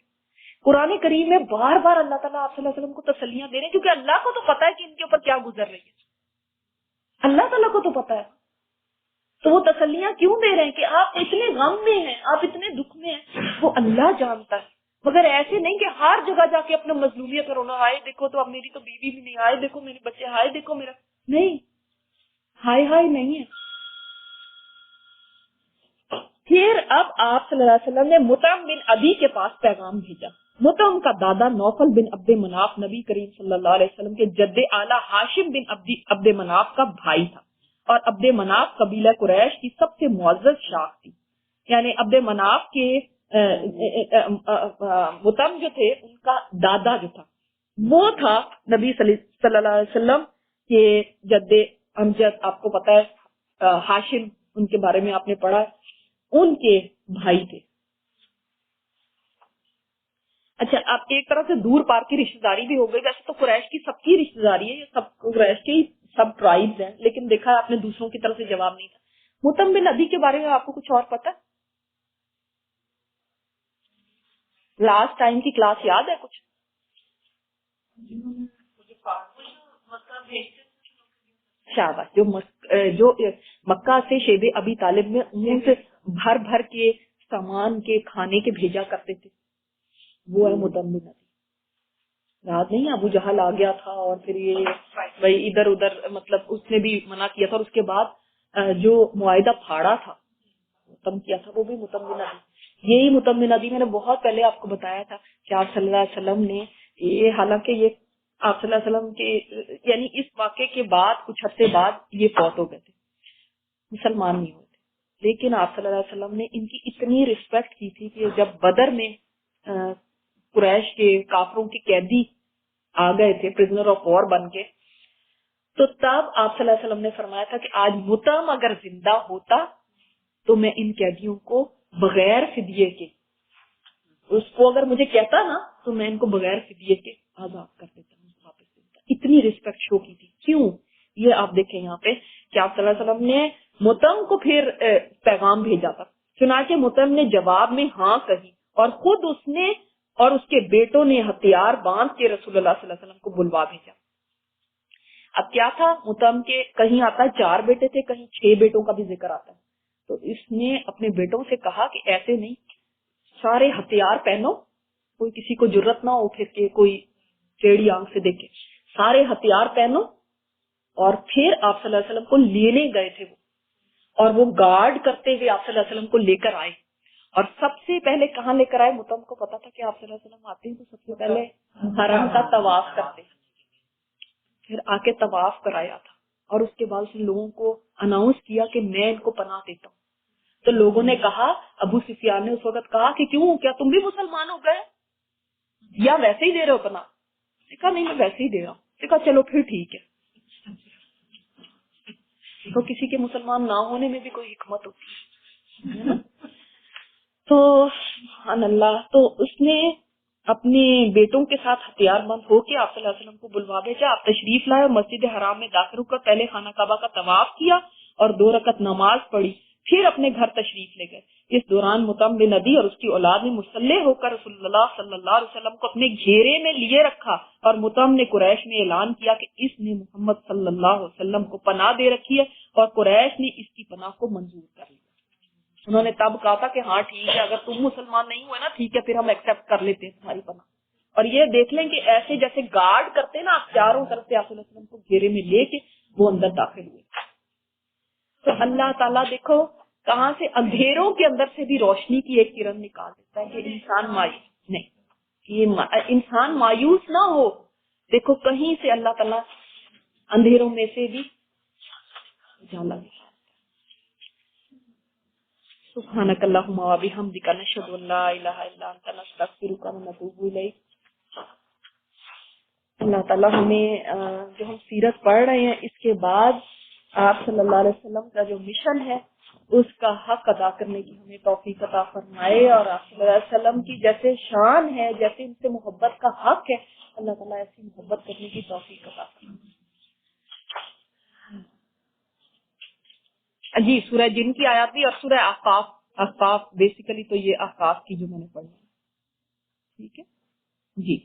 قرآن کریم میں بار بار اللہ تعالیٰ آپ صلی اللہ علیہ وسلم کو تسلیاں دے رہے ہیں, کیونکہ اللہ کو تو پتا ہے کہ ان کے اوپر کیا گزر رہی ہے, اللہ تعالیٰ کو تو پتا ہے. تو وہ تسلیاں کیوں دے رہے ہیں کہ آپ اتنے غم میں ہیں, آپ اتنے دکھ میں ہیں, وہ اللہ جانتا ہے. مگر ایسے نہیں کہ ہر جگہ جا کے اپنے مظلومیت پر رونا, ہائے دیکھو تو اب میری تو بیوی بھی نہیں, ہائے دیکھو میرے بچے, ہائے دیکھو میرا. نہیں, ہائے ہائے نہیں ہے. پھر اب آپ صلی اللہ علیہ وسلم نے مطعم بن ابی کے پاس پیغام بھیجا. مطعم کا دادا نوفل بن عبد مناف نبی کریم صلی اللہ علیہ وسلم کے جد اعلیٰ ہاشم بن عبد مناف کا بھائی تھا, اور عبد مناف قبیلہ قریش کی سب سے معزز شاخ تھی. یعنی عبد مناف کے مطعم جو تھے ان کا دادا جو تھا وہ تھا نبی صلی اللہ علیہ وسلم کے جد امجد. آپ کو پتا ہے ہاشم, ان کے بارے میں آپ نے پڑھا, ان کے بھائی تھے. اچھا, اب ایک طرح سے دور پار کی رشتہ داری بھی ہو گئی. ویسے تو قریش کی سب کی رشتہ داری ہے, یہ سب قریش کے سب ٹرائبز ہیں, لیکن دیکھا آپ نے دوسروں کی طرف سے جواب نہیں تھا. مطعم بن ابی کے بارے میں آپ کو کچھ اور پتا ہے؟ لاسٹ ٹائم کی کلاس یاد ہے کچھ؟ شاباش. جو مکہ سے شیب ابی طالب میں انہوں سے بھر بھر کے سامان کے کھانے کے بھیجا کرتے تھے, وہ ہے مطعم بن ابی. یاد نہیں, ابو جہل آ گیا تھا اور پھر یہ وہی ادھر ادھر, مطلب اس نے بھی منع کیا تھا, اور اس کے بعد جو معاہدہ پھاڑا تھا مطعم کیا تھا, وہ بھی مطعم بن ابی. یہی مطعم بن ابی میں نے بہت پہلے آپ کو بتایا تھا کہ آپ صلی اللہ علیہ وسلم نے یہ, حالانکہ یہ آپ صلی اللہ علیہ وسلم کے یعنی اس واقعے کے بعد کچھ ہفتے بعد یہ فوت ہو گئے تھے, مسلمان نہیں ہوئے تھے. لیکن آپ صلی اللہ علیہ وسلم نے ان کی اتنی رسپیکٹ کی تھی کہ جب بدر میں قریش کے کافروں کے قیدی آ گئے تھے پرزنر آف وار بن کے, تو تب آپ صلی اللہ علیہ وسلم نے فرمایا تھا کہ آج مطعم اگر زندہ ہوتا تو میں ان قیدیوں کو بغیر فدیے کے, اس کو اگر مجھے کہتا نا تو میں ان کو بغیر فدیے کے آزاد کر دیتا ہوں واپس. اتنی رسپیکٹ شو کی تھی. کیوں؟ یہ آپ دیکھیں یہاں پہ کہ آپ صلی اللہ علیہ وسلم نے مطعم کو پھر پیغام بھیجا تھا, چنانچہ مطعم نے جواب میں ہاں کہی, اور خود اس نے اور اس کے بیٹوں نے ہتھیار باندھ کے رسول اللہ صلی اللہ علیہ وسلم کو بلوا بھیجا. اب کیا تھا, مطعم کے کہیں آتا ہے 4 بیٹے تھے, کہیں 6 بیٹوں کا بھی ذکر آتا ہے. تو اس نے اپنے بیٹوں سے کہا کہ ایسے نہیں, سارے ہتھیار پہنو, کوئی کسی کو جرت نہ ہو پھر کے کوئی ٹیڑھی آنکھ سے دیکھے, سارے ہتھیار پہنو. اور پھر آپ صلی اللہ علیہ وسلم کو لینے گئے تھے وہ, اور وہ گارڈ کرتے ہوئے آپ صلی اللہ علیہ وسلم کو لے کر آئے. اور سب سے پہلے کہاں لے کر آئے؟ مطعم کو پتا تھا کہ آپ صلی اللہ علیہ وسلم آتے ہیں تو سب سے پہلے حرم کا طواف کرتے, پھر آ کے طواف کرایا تھا, اور اس کے بعد اس نے لوگوں کو اناؤنس کیا کہ میں ان کو پناہ دیتا ہوں. تو لوگوں نے کہا, ابو سفیان نے اس وقت کہا کہ کیوں, کیا تم بھی مسلمان ہو گئے یا ویسے ہی دے رہے ہو پناہ؟ کہا نہیں میں ویسے ہی دے رہا ہوں. کہا چلو پھر ٹھیک ہے. تو کسی کے مسلمان نہ ہونے میں بھی کوئی حکمت ہوتی ہے. تو سبحان اللہ, تو اس نے اپنے بیٹوں کے ساتھ ہتھیار بند ہو کے آپ صلی اللہ علیہ وسلم کو بلوا بھیجا. آپ تشریف لائے, مسجد حرام میں داخل ہو کر پہلے خانہ کعبہ کا طواف کیا اور 2 رکعت نماز پڑھی, پھر اپنے گھر تشریف لے گئے. اس دوران مطعم بن ابی اور اس کی اولاد نے مسلح ہو کر رسول اللہ صلی اللہ علیہ وسلم کو اپنے گھیرے میں لیے رکھا, اور مطعم نے قریش میں اعلان کیا کہ اس نے محمد صلی اللہ علیہ وسلم کو پناہ دے رکھی ہے, اور قریش نے اس کی پناہ کو منظور کر لیا. انہوں نے تب کہا تھا کہ ہاں ٹھیک ہے, اگر تم مسلمان نہیں ہوئے نا ٹھیک ہے, پھر ہم ایکسپٹ کر لیتے ہیں تمہاری پناہ. اور یہ دیکھ لیں کہ ایسے جیسے گارڈ کرتے نا, آپ چاروں طرف سے آپ صلی اللہ علیہ وسلم کو گھیرے میں لے کے وہ اندر داخل ہوئے. تو اللہ تعالیٰ دیکھو کہاں سے اندھیروں کے اندر سے بھی روشنی کی ایک کرن نکال دیتا ہے کہ انسان مایوس نہیں, یہ انسان مایوس نہ ہو. دیکھو کہیں سے اللہ تعالیٰ اندھیروں میں سے بھی اجالا نکالتا ہے. سبحانک اللہم و بحمدک نشہد ان لا الہ الا انت نستغفرک و نتوب الیک. اللہ تعالیٰ ہمیں جو ہم سیرت پڑھ رہے ہیں اس کے بعد آپ صلی اللہ علیہ وسلم کا جو مشن ہے اس کا حق ادا کرنے کی ہمیں توفیق عطا فرمائے، اور آپ صلی اللہ علیہ وسلم کی جیسے شان ہے، جیسے ان سے محبت کا حق ہے، اللہ تعالیٰ ایسی محبت کرنے کی توفیق عطا فرمائے۔ جی سورہ جن کی آیات بھی اور سورہ احقاف بیسیکلی تو یہ احقاف کی جو میں نے پڑھی، ٹھیک ہے جی۔